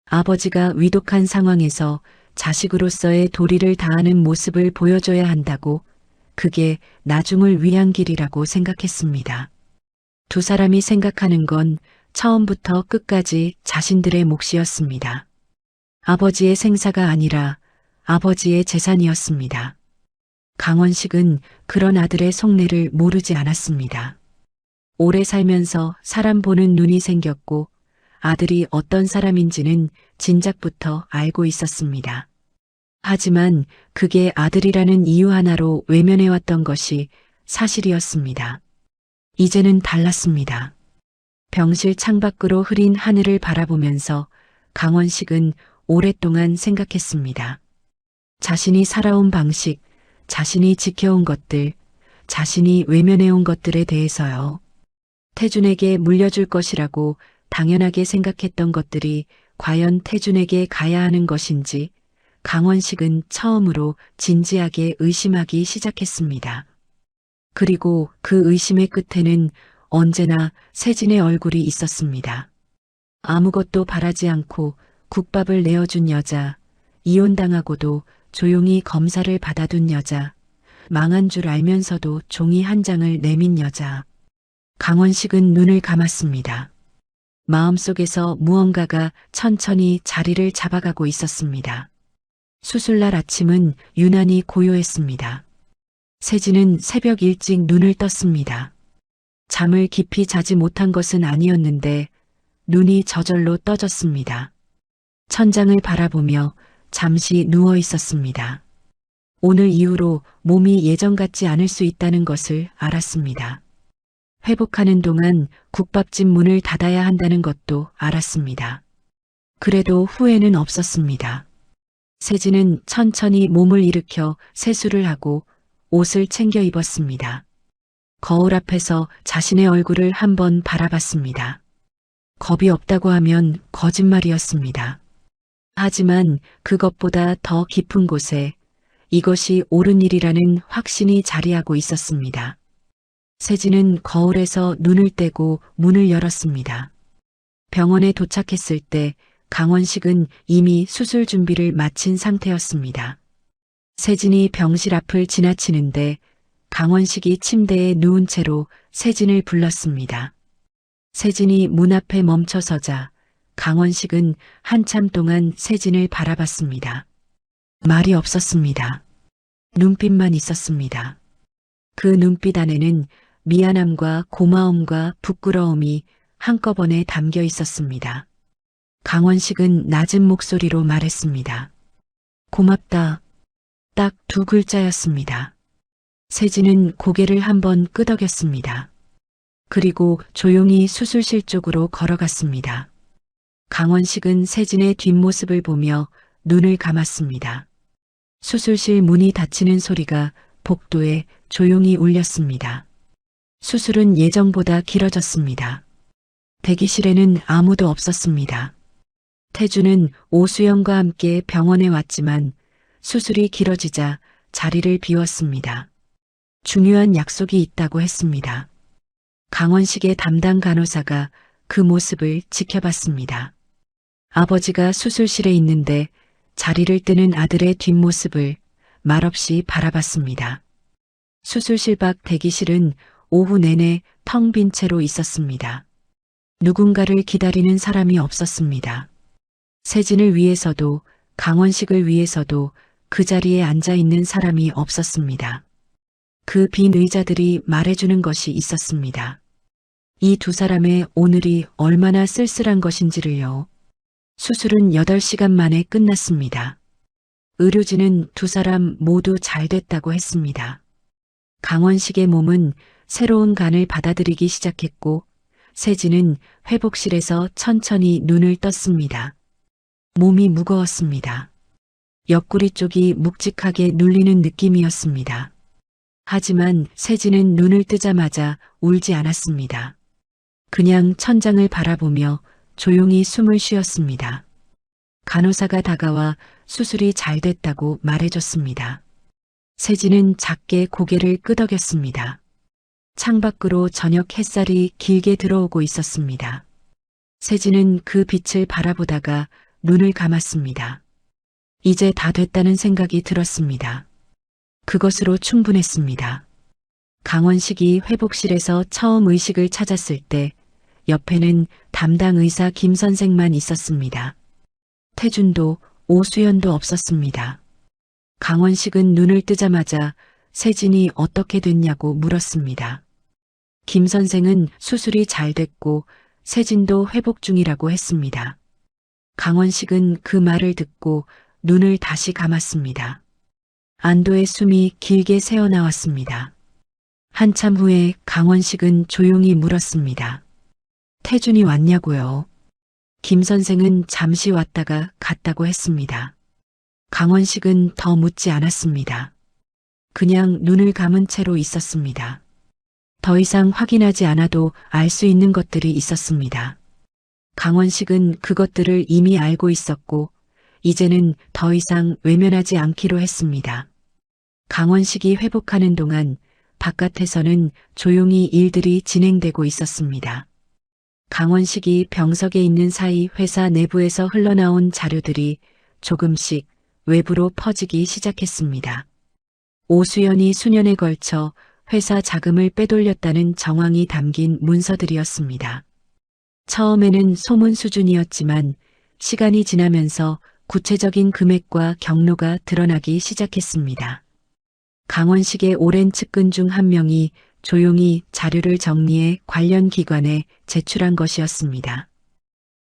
아버지가 위독한 상황에서 자식으로서의 도리를 다하는 모습을 보여줘야 한다고, 그게 나중을 위한 길이라고 생각했습니다. 두 사람이 생각하는 건 처음부터 끝까지 자신들의 몫이었습니다. 아버지의 생사가 아니라 아버지의 재산이었습니다. 강원식은 그런 아들의 속내를 모르지 않았습니다. 오래 살면서 사람 보는 눈이 생겼고 아들이 어떤 사람인지는 진작부터 알고 있었습니다. 하지만 그게 아들이라는 이유 하나로 외면해왔던 것이 사실이었습니다. 이제는 달랐습니다. 병실 창밖으로 흐린 하늘을 바라보면서 강원식은 오랫동안 생각했습니다. 자신이 살아온 방식, 자신이 지켜온 것들, 자신이 외면해온 것들에 대해서요. 태준에게 물려줄 것이라고 당연하게 생각했던 것들이 과연 태준에게 가야 하는 것인지 강원식은 처음으로 진지하게 의심하기 시작했습니다. 그리고 그 의심의 끝에는 언제나 세진의 얼굴이 있었습니다. 아무것도 바라지 않고 국밥을 내어준 여자, 이혼당하고도 조용히 검사를 받아둔 여자, 망한 줄 알면서도 종이 한 장을 내민 여자. 강원식은 눈을 감았습니다. 마음속에서 무언가가 천천히 자리를 잡아가고 있었습니다. 수술날 아침은 유난히 고요했습니다. 세진은 새벽 일찍 눈을 떴습니다. 잠을 깊이 자지 못한 것은 아니었는데 눈이 저절로 떠졌습니다. 천장을 바라보며 잠시 누워 있었습니다. 오늘 이후로 몸이 예전 같지 않을 수 있다는 것을 알았습니다. 회복하는 동안 국밥집 문을 닫아야 한다는 것도 알았습니다. 그래도 후회는 없었습니다. 세진은 천천히 몸을 일으켜 세수를 하고 옷을 챙겨 입었습니다. 거울 앞에서 자신의 얼굴을 한번 바라봤습니다. 겁이 없다고 하면 거짓말이었습니다. 하지만 그것보다 더 깊은 곳에 이것이 옳은 일이라는 확신이 자리하고 있었습니다. 세진은 거울에서 눈을 떼고 문을 열었습니다. 병원에 도착했을 때 강원식은 이미 수술 준비를 마친 상태였습니다. 세진이 병실 앞을 지나치는데 강원식이 침대에 누운 채로 세진을 불렀습니다. 세진이 문 앞에 멈춰서자 강원식은 한참 동안 세진을 바라봤습니다. 말이 없었습니다. 눈빛만 있었습니다. 그 눈빛 안에는 미안함과 고마움과 부끄러움이 한꺼번에 담겨 있었습니다. 강원식은 낮은 목소리로 말했습니다. 고맙다. 딱 두 글자였습니다. 세진은 고개를 한번 끄덕였습니다. 그리고 조용히 수술실 쪽으로 걸어갔습니다. 강원식은 세진의 뒷모습을 보며 눈을 감았습니다. 수술실 문이 닫히는 소리가 복도에 조용히 울렸습니다. 수술은 예정보다 길어졌습니다. 대기실에는 아무도 없었습니다. 태주는 오수영과 함께 병원에 왔지만 수술이 길어지자 자리를 비웠습니다. 중요한 약속이 있다고 했습니다. 강원식의 담당 간호사가 그 모습을 지켜봤습니다. 아버지가 수술실에 있는데 자리를 뜨는 아들의 뒷모습을 말없이 바라봤습니다. 수술실 밖 대기실은 오후 내내 텅 빈 채로 있었습니다. 누군가를 기다리는 사람이 없었습니다. 세진을 위해서도 강원식을 위해서도 그 자리에 앉아 있는 사람이 없었습니다. 그 빈 의자들이 말해주는 것이 있었습니다. 이 두 사람의 오늘이 얼마나 쓸쓸한 것인지를요. 수술은 8시간 만에 끝났습니다. 의료진은 두 사람 모두 잘 됐다고 했습니다. 강원식의 몸은 새로운 간을 받아들이기 시작했고 세진은 회복실에서 천천히 눈을 떴습니다. 몸이 무거웠습니다. 옆구리 쪽이 묵직하게 눌리는 느낌이었습니다. 하지만 세진은 눈을 뜨자마자 울지 않았습니다. 그냥 천장을 바라보며 조용히 숨을 쉬었습니다. 간호사가 다가와 수술이 잘 됐다고 말해줬습니다. 세진은 작게 고개를 끄덕였습니다. 창밖으로 저녁 햇살이 길게 들어오고 있었습니다. 세진은 그 빛을 바라보다가 눈을 감았습니다. 이제 다 됐다는 생각이 들었습니다. 그것으로 충분했습니다. 강원식이 회복실에서 처음 의식을 찾았을 때 옆에는 담당 의사 김 선생만 있었습니다. 태준도 오수연도 없었습니다. 강원식은 눈을 뜨자마자 세진이 어떻게 됐냐고 물었습니다. 김 선생은 수술이 잘 됐고 세진도 회복 중이라고 했습니다. 강원식은 그 말을 듣고 눈을 다시 감았습니다. 안도의 숨이 길게 새어나왔습니다. 한참 후에 강원식은 조용히 물었습니다. 태준이 왔냐고요? 김 선생은 잠시 왔다가 갔다고 했습니다. 강원식은 더 묻지 않았습니다. 그냥 눈을 감은 채로 있었습니다. 더 이상 확인하지 않아도 알 수 있는 것들이 있었습니다. 강원식은 그것들을 이미 알고 있었고 이제는 더 이상 외면하지 않기로 했습니다. 강원식이 회복하는 동안 바깥에서는 조용히 일들이 진행되고 있었습니다. 강원식이 병석에 있는 사이 회사 내부에서 흘러나온 자료들이 조금씩 외부로 퍼지기 시작했습니다. 오수연이 수년에 걸쳐 회사 자금을 빼돌렸다는 정황이 담긴 문서들이었습니다. 처음에는 소문 수준이었지만 시간이 지나면서 구체적인 금액과 경로가 드러나기 시작했습니다. 강원식의 오랜 측근 중 한 명이 조용히 자료를 정리해 관련 기관에 제출한 것이었습니다.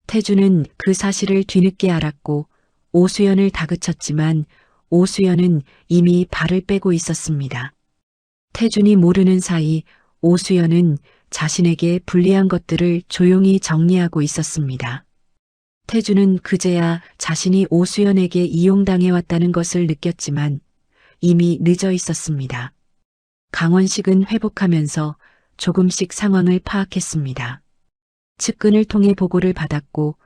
태주는 그 사실을 뒤늦게 알았고 오수연을 다그쳤지만 오수연은 이미 발을 빼고 있었습니다. 태준이 모르는 사이 오수연은 자신에게 불리한 것들을 조용히 정리하고 있었습니다. 태준은 그제야 자신이 오수연에게 이용당해왔다는 것을 느꼈지만 이미 늦어 있었습니다. 강원식은 회복하면서 조금씩 상황을 파악했습니다. 측근을 통해 보고를 받았고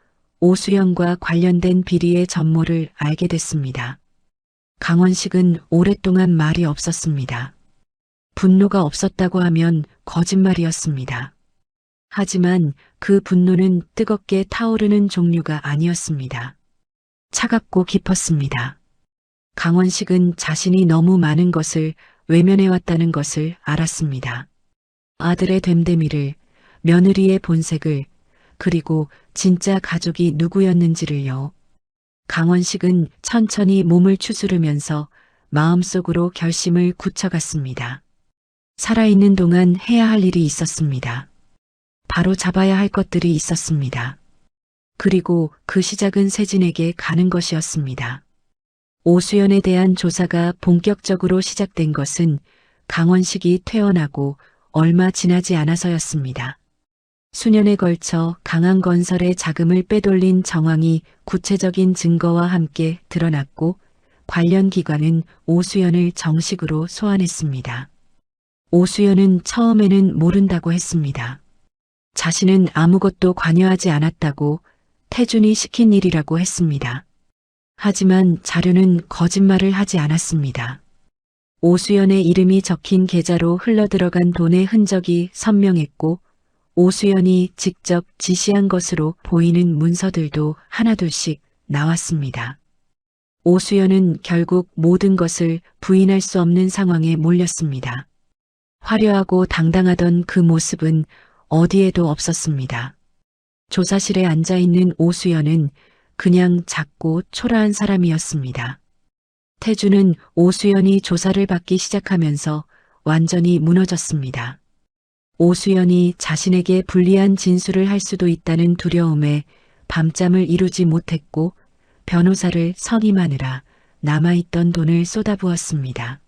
오수연과 관련된 비리의 전모를 알게 됐습니다. 강원식은 오랫동안 말이 없었습니다. 분노가 없었다고 하면 거짓말이었습니다. 하지만 그 분노는 뜨겁게 타오르는 종류가 아니었습니다. 차갑고 깊었습니다. 강원식은 자신이 너무 많은 것을 외면해왔다는 것을 알았습니다. 아들의 됨됨이를, 며느리의 본색을, 그리고 진짜 가족이 누구였는지를요. 강원식은 천천히 몸을 추스르면서 마음속으로 결심을 굳혀갔습니다. 살아있는 동안 해야 할 일이 있었습니다. 바로 잡아야 할 것들이 있었습니다. 그리고 그 시작은 세진에게 가는 것이었습니다. 오수연에 대한 조사가 본격적으로 시작된 것은 강원식이 퇴원하고 얼마 지나지 않아서였습니다. 수년에 걸쳐 강한건설의 자금을 빼돌린 정황이 구체적인 증거와 함께 드러났고 관련 기관은 오수연을 정식으로 소환했습니다. 오수연은 처음에는 모른다고 했습니다. 자신은 아무것도 관여하지 않았다고 태준이 시킨 일이라고 했습니다. 하지만 자료는 거짓말을 하지 않았습니다. 오수연의 이름이 적힌 계좌로 흘러들어간 돈의 흔적이 선명했고 오수연이 직접 지시한 것으로 보이는 문서들도 하나둘씩 나왔습니다. 오수연은 결국 모든 것을 부인할 수 없는 상황에 몰렸습니다. 화려하고 당당하던 그 모습은 어디에도 없었습니다. 조사실에 앉아있는 오수연은 그냥 작고 초라한 사람이었습니다. 태주는 오수연이 조사를 받기 시작하면서 완전히 무너졌습니다. 오수연이 자신에게 불리한 진술을 할 수도 있다는 두려움에 밤잠을 이루지 못했고 변호사를 선임하느라 남아있던 돈을 쏟아부었습니다.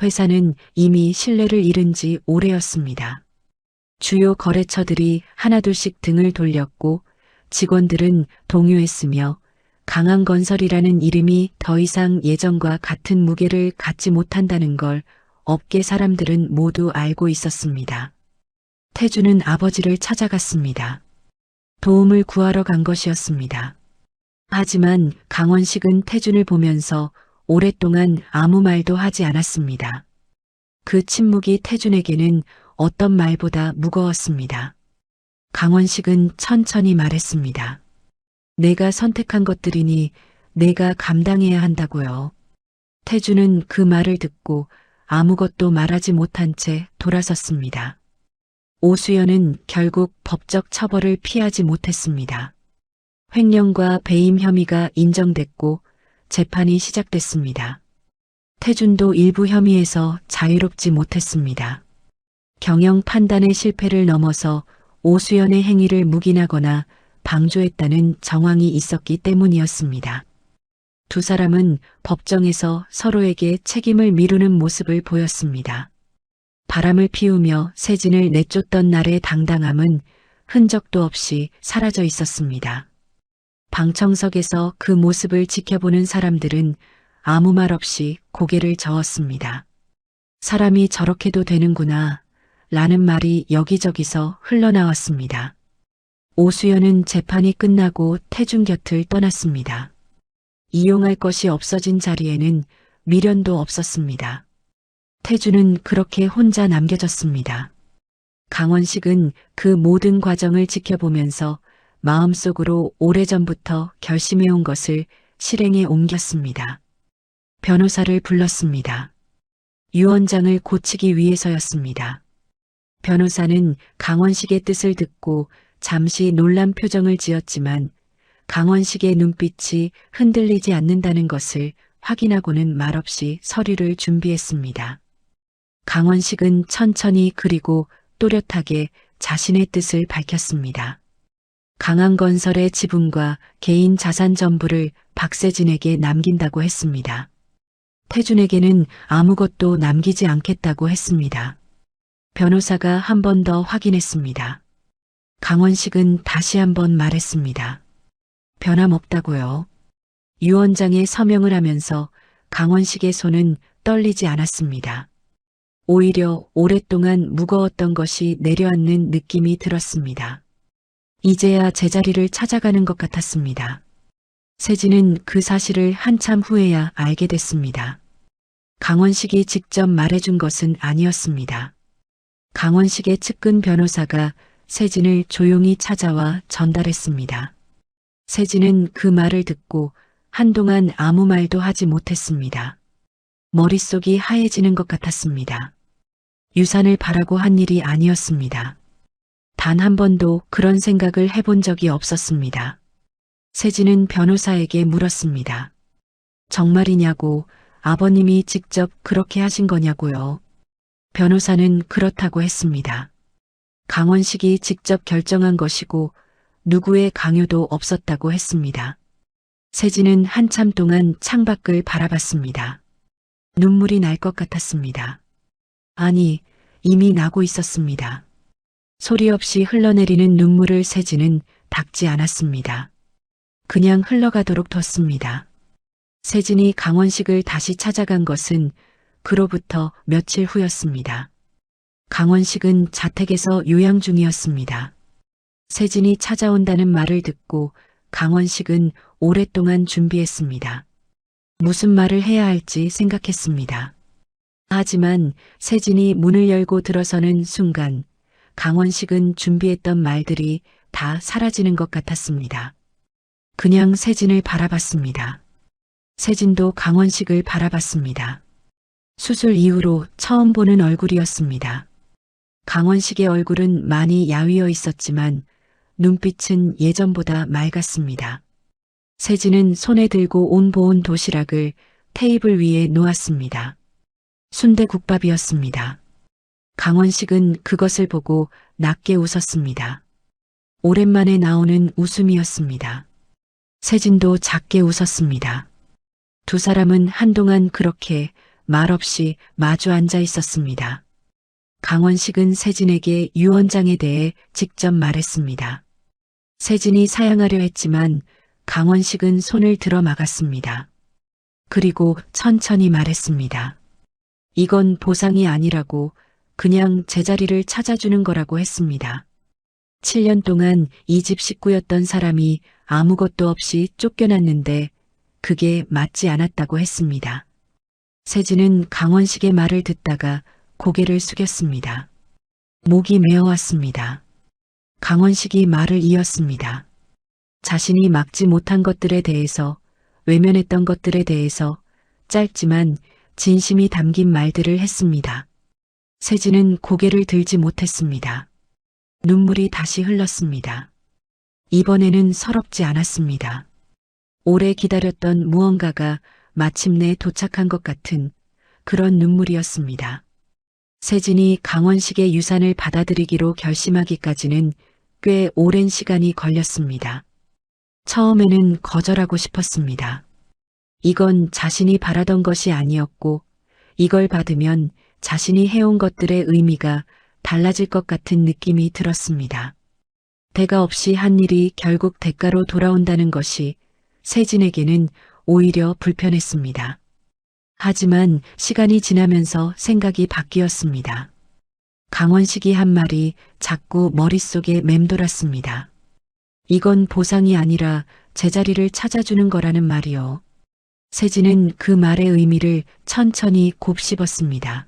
회사는 이미 신뢰를 잃은 지 오래였습니다. 주요 거래처들이 하나둘씩 등을 돌렸고 직원들은 동요했으며 강한건설이라는 이름이 더 이상 예전과 같은 무게를 갖지 못한다는 걸 업계 사람들은 모두 알고 있었습니다. 태주는 아버지를 찾아갔습니다. 도움을 구하러 간 것이었습니다. 하지만 강원식은 태준을 보면서 오랫동안 아무 말도 하지 않았습니다. 그 침묵이 태준에게는 어떤 말보다 무거웠습니다. 강원식은 천천히 말했습니다. 내가 선택한 것들이니 내가 감당해야 한다고요. 태준은 그 말을 듣고 아무것도 말하지 못한 채 돌아섰습니다. 오수연은 결국 법적 처벌을 피하지 못했습니다. 횡령과 배임 혐의가 인정됐고 재판이 시작됐습니다. 태준도 일부 혐의에서 자유롭지 못했습니다. 경영 판단의 실패를 넘어서 오수연의 행위를 묵인하거나 방조했다는 정황이 있었기 때문이었습니다. 두 사람은 법정에서 서로에게 책임을 미루는 모습을 보였습니다. 바람을 피우며 세진을 내쫓던 날의 당당함은 흔적도 없이 사라져 있었습니다. 방청석에서 그 모습을 지켜보는 사람들은 아무 말 없이 고개를 저었습니다. 사람이 저렇게도 되는구나 라는 말이 여기저기서 흘러나왔습니다. 오수연은 재판이 끝나고 태준 곁을 떠났습니다. 이용할 것이 없어진 자리에는 미련도 없었습니다. 태주는 그렇게 혼자 남겨졌습니다. 강원식은 그 모든 과정을 지켜보면서 마음속으로 오래전부터 결심해온 것을 실행에 옮겼습니다. 변호사를 불렀습니다. 유 원장을 고치기 위해서였습니다. 변호사는 강원식의 뜻을 듣고 잠시 놀란 표정을 지었지만 강원식의 눈빛이 흔들리지 않는다는 것을 확인하고는 말없이 서류를 준비했습니다. 강원식은 천천히 그리고 또렷하게 자신의 뜻을 밝혔습니다. 강한건설의 지분과 개인 자산 전부를 박세진에게 남긴다고 했습니다. 태준에게는 아무것도 남기지 않겠다고 했습니다. 변호사가 한 번 더 확인했습니다. 강원식은 다시 한번 말했습니다. 변함없다고요. 유 원장의 서명을 하면서 강원식의 손은 떨리지 않았습니다. 오히려 오랫동안 무거웠던 것이 내려앉는 느낌이 들었습니다. 이제야 제자리를 찾아가는 것 같았습니다. 세진은 그 사실을 한참 후에야 알게 됐습니다. 강원식이 직접 말해준 것은 아니었습니다. 강원식의 측근 변호사가 세진을 조용히 찾아와 전달했습니다. 세진은 그 말을 듣고 한동안 아무 말도 하지 못했습니다. 머릿속이 하얘지는 것 같았습니다. 유산을 바라고 한 일이 아니었습니다. 단 한 번도 그런 생각을 해본 적이 없었습니다. 세진은 변호사에게 물었습니다. 정말이냐고, 아버님이 직접 그렇게 하신 거냐고요. 변호사는 그렇다고 했습니다. 강원식이 직접 결정한 것이고 누구의 강요도 없었다고 했습니다. 세진은 한참 동안 창밖을 바라봤습니다. 눈물이 날 것 같았습니다. 아니, 이미 나고 있었습니다. 소리 없이 흘러내리는 눈물을 세진은 닦지 않았습니다. 그냥 흘러가도록 뒀습니다. 세진이 강원식을 다시 찾아간 것은 그로부터 며칠 후였습니다. 강원식은 자택에서 요양 중이었습니다. 세진이 찾아온다는 말을 듣고 강원식은 오랫동안 준비했습니다. 무슨 말을 해야 할지 생각했습니다. 하지만 세진이 문을 열고 들어서는 순간 강원식은 준비했던 말들이 다 사라지는 것 같았습니다. 그냥 세진을 바라봤습니다. 세진도 강원식을 바라봤습니다. 수술 이후로 처음 보는 얼굴이었습니다. 강원식의 얼굴은 많이 야위어 있었지만 눈빛은 예전보다 맑았습니다. 세진은 손에 들고 온보온 도시락을 테이블 위에 놓았습니다. 순대국밥이었습니다. 강원식은 그것을 보고 낮게 웃었습니다. 오랜만에 나오는 웃음이었습니다. 세진도 작게 웃었습니다. 두 사람은 한동안 그렇게 말없이 마주 앉아 있었습니다. 강원식은 세진에게 유 원장에 대해 직접 말했습니다. 세진이 사양하려 했지만 강원식은 손을 들어 막았습니다. 그리고 천천히 말했습니다. 이건 보상이 아니라고, 그냥 제자리를 찾아주는 거라고 했습니다. 7년 동안 이 집 식구였던 사람이 아무것도 없이 쫓겨났는데 그게 맞지 않았다고 했습니다. 세진은 강원식의 말을 듣다가 고개를 숙였습니다. 목이 메어왔습니다. 강원식이 말을 이었습니다. 자신이 막지 못한 것들에 대해서, 외면했던 것들에 대해서 짧지만 진심이 담긴 말들을 했습니다. 세진은 고개를 들지 못했습니다. 눈물이 다시 흘렀습니다. 이번에는 서럽지 않았습니다. 오래 기다렸던 무언가가 마침내 도착한 것 같은 그런 눈물이었습니다. 세진이 강원식의 유산을 받아들이기로 결심하기까지는 꽤 오랜 시간이 걸렸습니다. 처음에는 거절하고 싶었습니다. 이건 자신이 바라던 것이 아니었고 이걸 받으면 자신이 해온 것들의 의미가 달라질 것 같은 느낌이 들었습니다. 대가 없이 한 일이 결국 대가로 돌아온다는 것이 세진에게는 오히려 불편했습니다. 하지만 시간이 지나면서 생각이 바뀌었습니다. 강원식이 한 말이 자꾸 머릿속에 맴돌았습니다. 이건 보상이 아니라 제자리를 찾아주는 거라는 말이요. 세진은 그 말의 의미를 천천히 곱씹었습니다.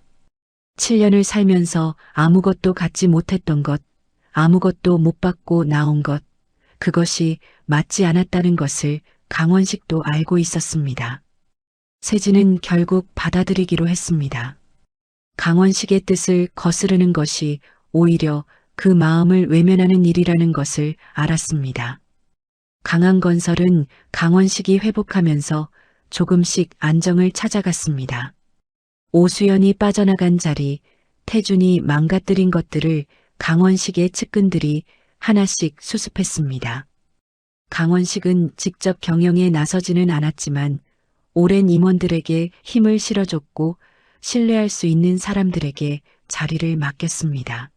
7년을 살면서 아무것도 갖지 못했던 것, 아무것도 못 받고 나온 것, 그것이 맞지 않았다는 것을 강원식도 알고 있었습니다. 세진은 결국 받아들이기로 했습니다. 강원식의 뜻을 거스르는 것이 오히려 그 마음을 외면하는 일이라는 것을 알았습니다. 강한건설은 강원식이 회복하면서 조금씩 안정을 찾아갔습니다. 오수연이 빠져나간 자리, 태준이 망가뜨린 것들을 강원식의 측근들이 하나씩 수습했습니다. 강원식은 직접 경영에 나서지는 않았지만 오랜 임원들에게 힘을 실어줬고 신뢰할 수 있는 사람들에게 자리를 맡겼습니다.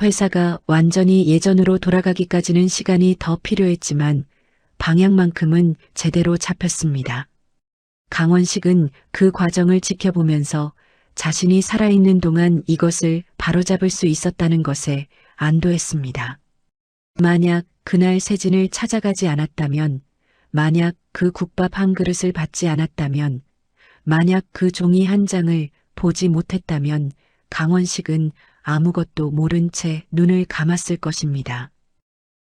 회사가 완전히 예전으로 돌아가기까지는 시간이 더 필요했지만 방향만큼은 제대로 잡혔습니다. 강원식은 그 과정을 지켜보면서 자신이 살아있는 동안 이것을 바로잡을 수 있었다는 것에 안도했습니다. 만약 그날 세진을 찾아가지 않았다면, 만약 그 국밥 한 그릇을 받지 않았다면, 만약 그 종이 한 장을 보지 못했다면 강원식은 아무것도 모른 채 눈을 감았을 것입니다.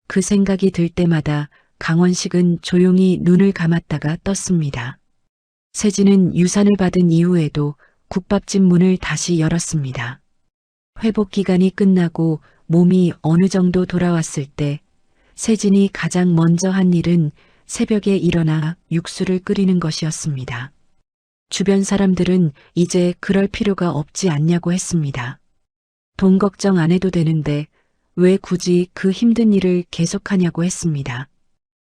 그 생각이 들 때마다 강원식은 조용히 눈을 감았다가 떴습니다. 세진은 유산을 받은 이후에도 국밥집 문을 다시 열었습니다. 회복 기간이 끝나고 몸이 어느 정도 돌아왔을 때 세진이 가장 먼저 한 일은 새벽에 일어나 육수를 끓이는 것이었습니다. 주변 사람들은 이제 그럴 필요가 없지 않냐고 했습니다. 돈 걱정 안 해도 되는데 왜 굳이 그 힘든 일을 계속하냐고 했습니다.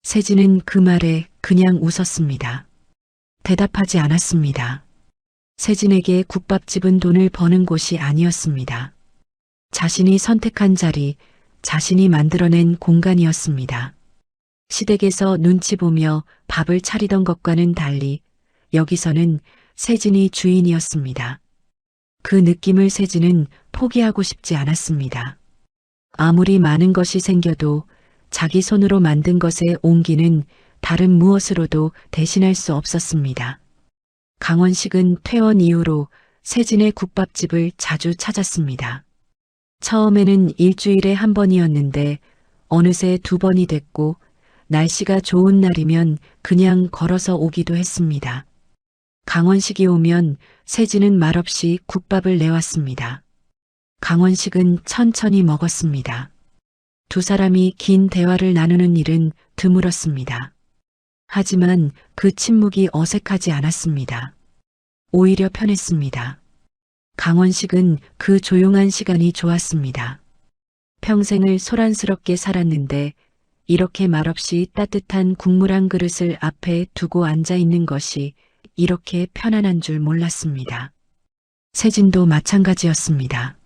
세진은 그 말에 그냥 웃었습니다. 대답하지 않았습니다. 세진에게 국밥집은 돈을 버는 곳이 아니었습니다. 자신이 선택한 자리, 자신이 만들어낸 공간이었습니다. 시댁에서 눈치 보며 밥을 차리던 것과는 달리 여기서는 세진이 주인이었습니다. 그 느낌을 세진은 포기하고 싶지 않았습니다. 아무리 많은 것이 생겨도 자기 손으로 만든 것의 온기는 다른 무엇으로도 대신할 수 없었습니다. 강원식은 퇴원 이후로 세진의 국밥집을 자주 찾았습니다. 처음에는 일주일에 한 번이었는데 어느새 2번이 됐고 날씨가 좋은 날이면 그냥 걸어서 오기도 했습니다. 강원식이 오면 세진은 말없이 국밥을 내왔습니다. 강원식은 천천히 먹었습니다. 두 사람이 긴 대화를 나누는 일은 드물었습니다. 하지만 그 침묵이 어색하지 않았습니다. 오히려 편했습니다. 강원식은 그 조용한 시간이 좋았습니다. 평생을 소란스럽게 살았는데 이렇게 말없이 따뜻한 국물 한 그릇을 앞에 두고 앉아 있는 것이 이렇게 편안한 줄 몰랐습니다. 세진도 마찬가지였습니다.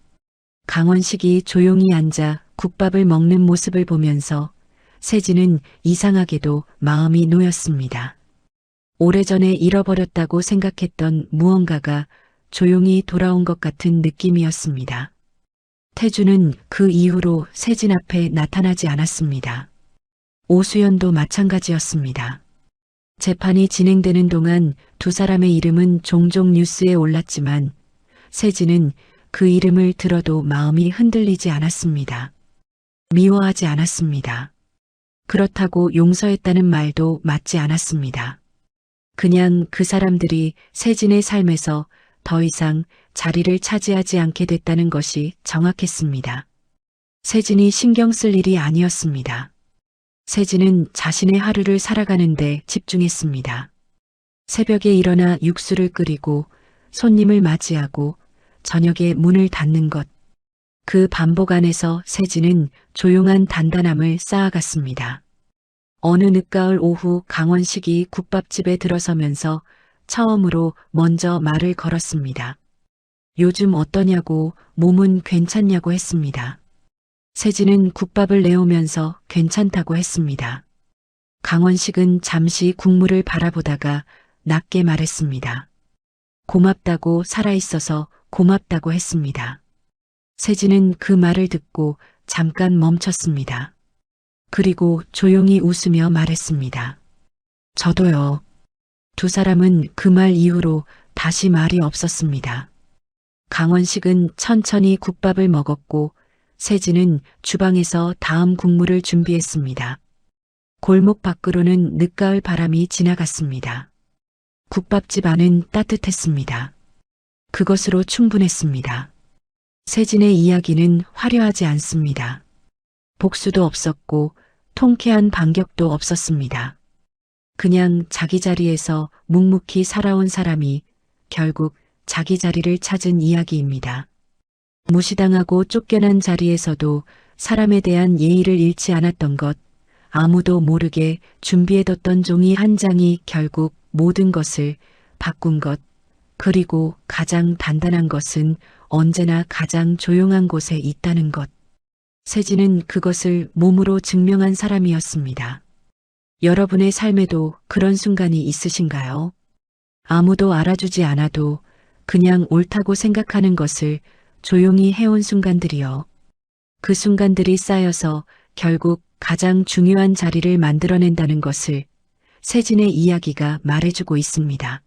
강원식이 조용히 앉아 국밥을 먹는 모습을 보면서 세진은 이상하게도 마음이 놓였습니다. 오래전에 잃어버렸다고 생각했던 무언가가 조용히 돌아온 것 같은 느낌이었습니다. 태주는 그 이후로 세진 앞에 나타나지 않았습니다. 오수연도 마찬가지였습니다. 재판이 진행되는 동안 두 사람의 이름은 종종 뉴스에 올랐지만 세진은 그 이름을 들어도 마음이 흔들리지 않았습니다. 미워하지 않았습니다. 그렇다고 용서했다는 말도 맞지 않았습니다. 그냥 그 사람들이 세진의 삶에서 더 이상 자리를 차지하지 않게 됐다는 것이 정확했습니다. 세진이 신경 쓸 일이 아니었습니다. 세진은 자신의 하루를 살아가는데 집중했습니다. 새벽에 일어나 육수를 끓이고 손님을 맞이하고 저녁에 문을 닫는 것. 그 반복 안에서 세진은 조용한 단단함을 쌓아갔습니다. 어느 늦가을 오후 강원식이 국밥집에 들어서면서 처음으로 먼저 말을 걸었습니다. 요즘 어떠냐고, 몸은 괜찮냐고 했습니다. 세진은 국밥을 내오면서 괜찮다고 했습니다. 강원식은 잠시 국물을 바라보다가 낮게 말했습니다. 고맙다고, 살아있어서 고맙다고 했습니다. 세진은 그 말을 듣고 잠깐 멈췄습니다. 그리고 조용히 웃으며 말했습니다. 저도요. 두 사람은 그 말 이후로 다시 말이 없었습니다. 강원식은 천천히 국밥을 먹었고 세진은 주방에서 다음 국물을 준비했습니다. 골목 밖으로는 늦가을 바람이 지나갔습니다. 국밥집 안은 따뜻했습니다. 그것으로 충분했습니다. 세진의 이야기는 화려하지 않습니다. 복수도 없었고 통쾌한 반격도 없었습니다. 그냥 자기 자리에서 묵묵히 살아온 사람이 결국 자기 자리를 찾은 이야기입니다. 무시당하고 쫓겨난 자리에서도 사람에 대한 예의를 잃지 않았던 것, 아무도 모르게 준비해뒀던 종이 한 장이 결국 모든 것을 바꾼 것, 그리고 가장 단단한 것은 언제나 가장 조용한 곳에 있다는 것. 세진은 그것을 몸으로 증명한 사람이었습니다. 여러분의 삶에도 그런 순간이 있으신가요? 아무도 알아주지 않아도 그냥 옳다고 생각하는 것을 조용히 해온 순간들이요. 그 순간들이 쌓여서 결국 가장 중요한 자리를 만들어낸다는 것을 세진의 이야기가 말해주고 있습니다.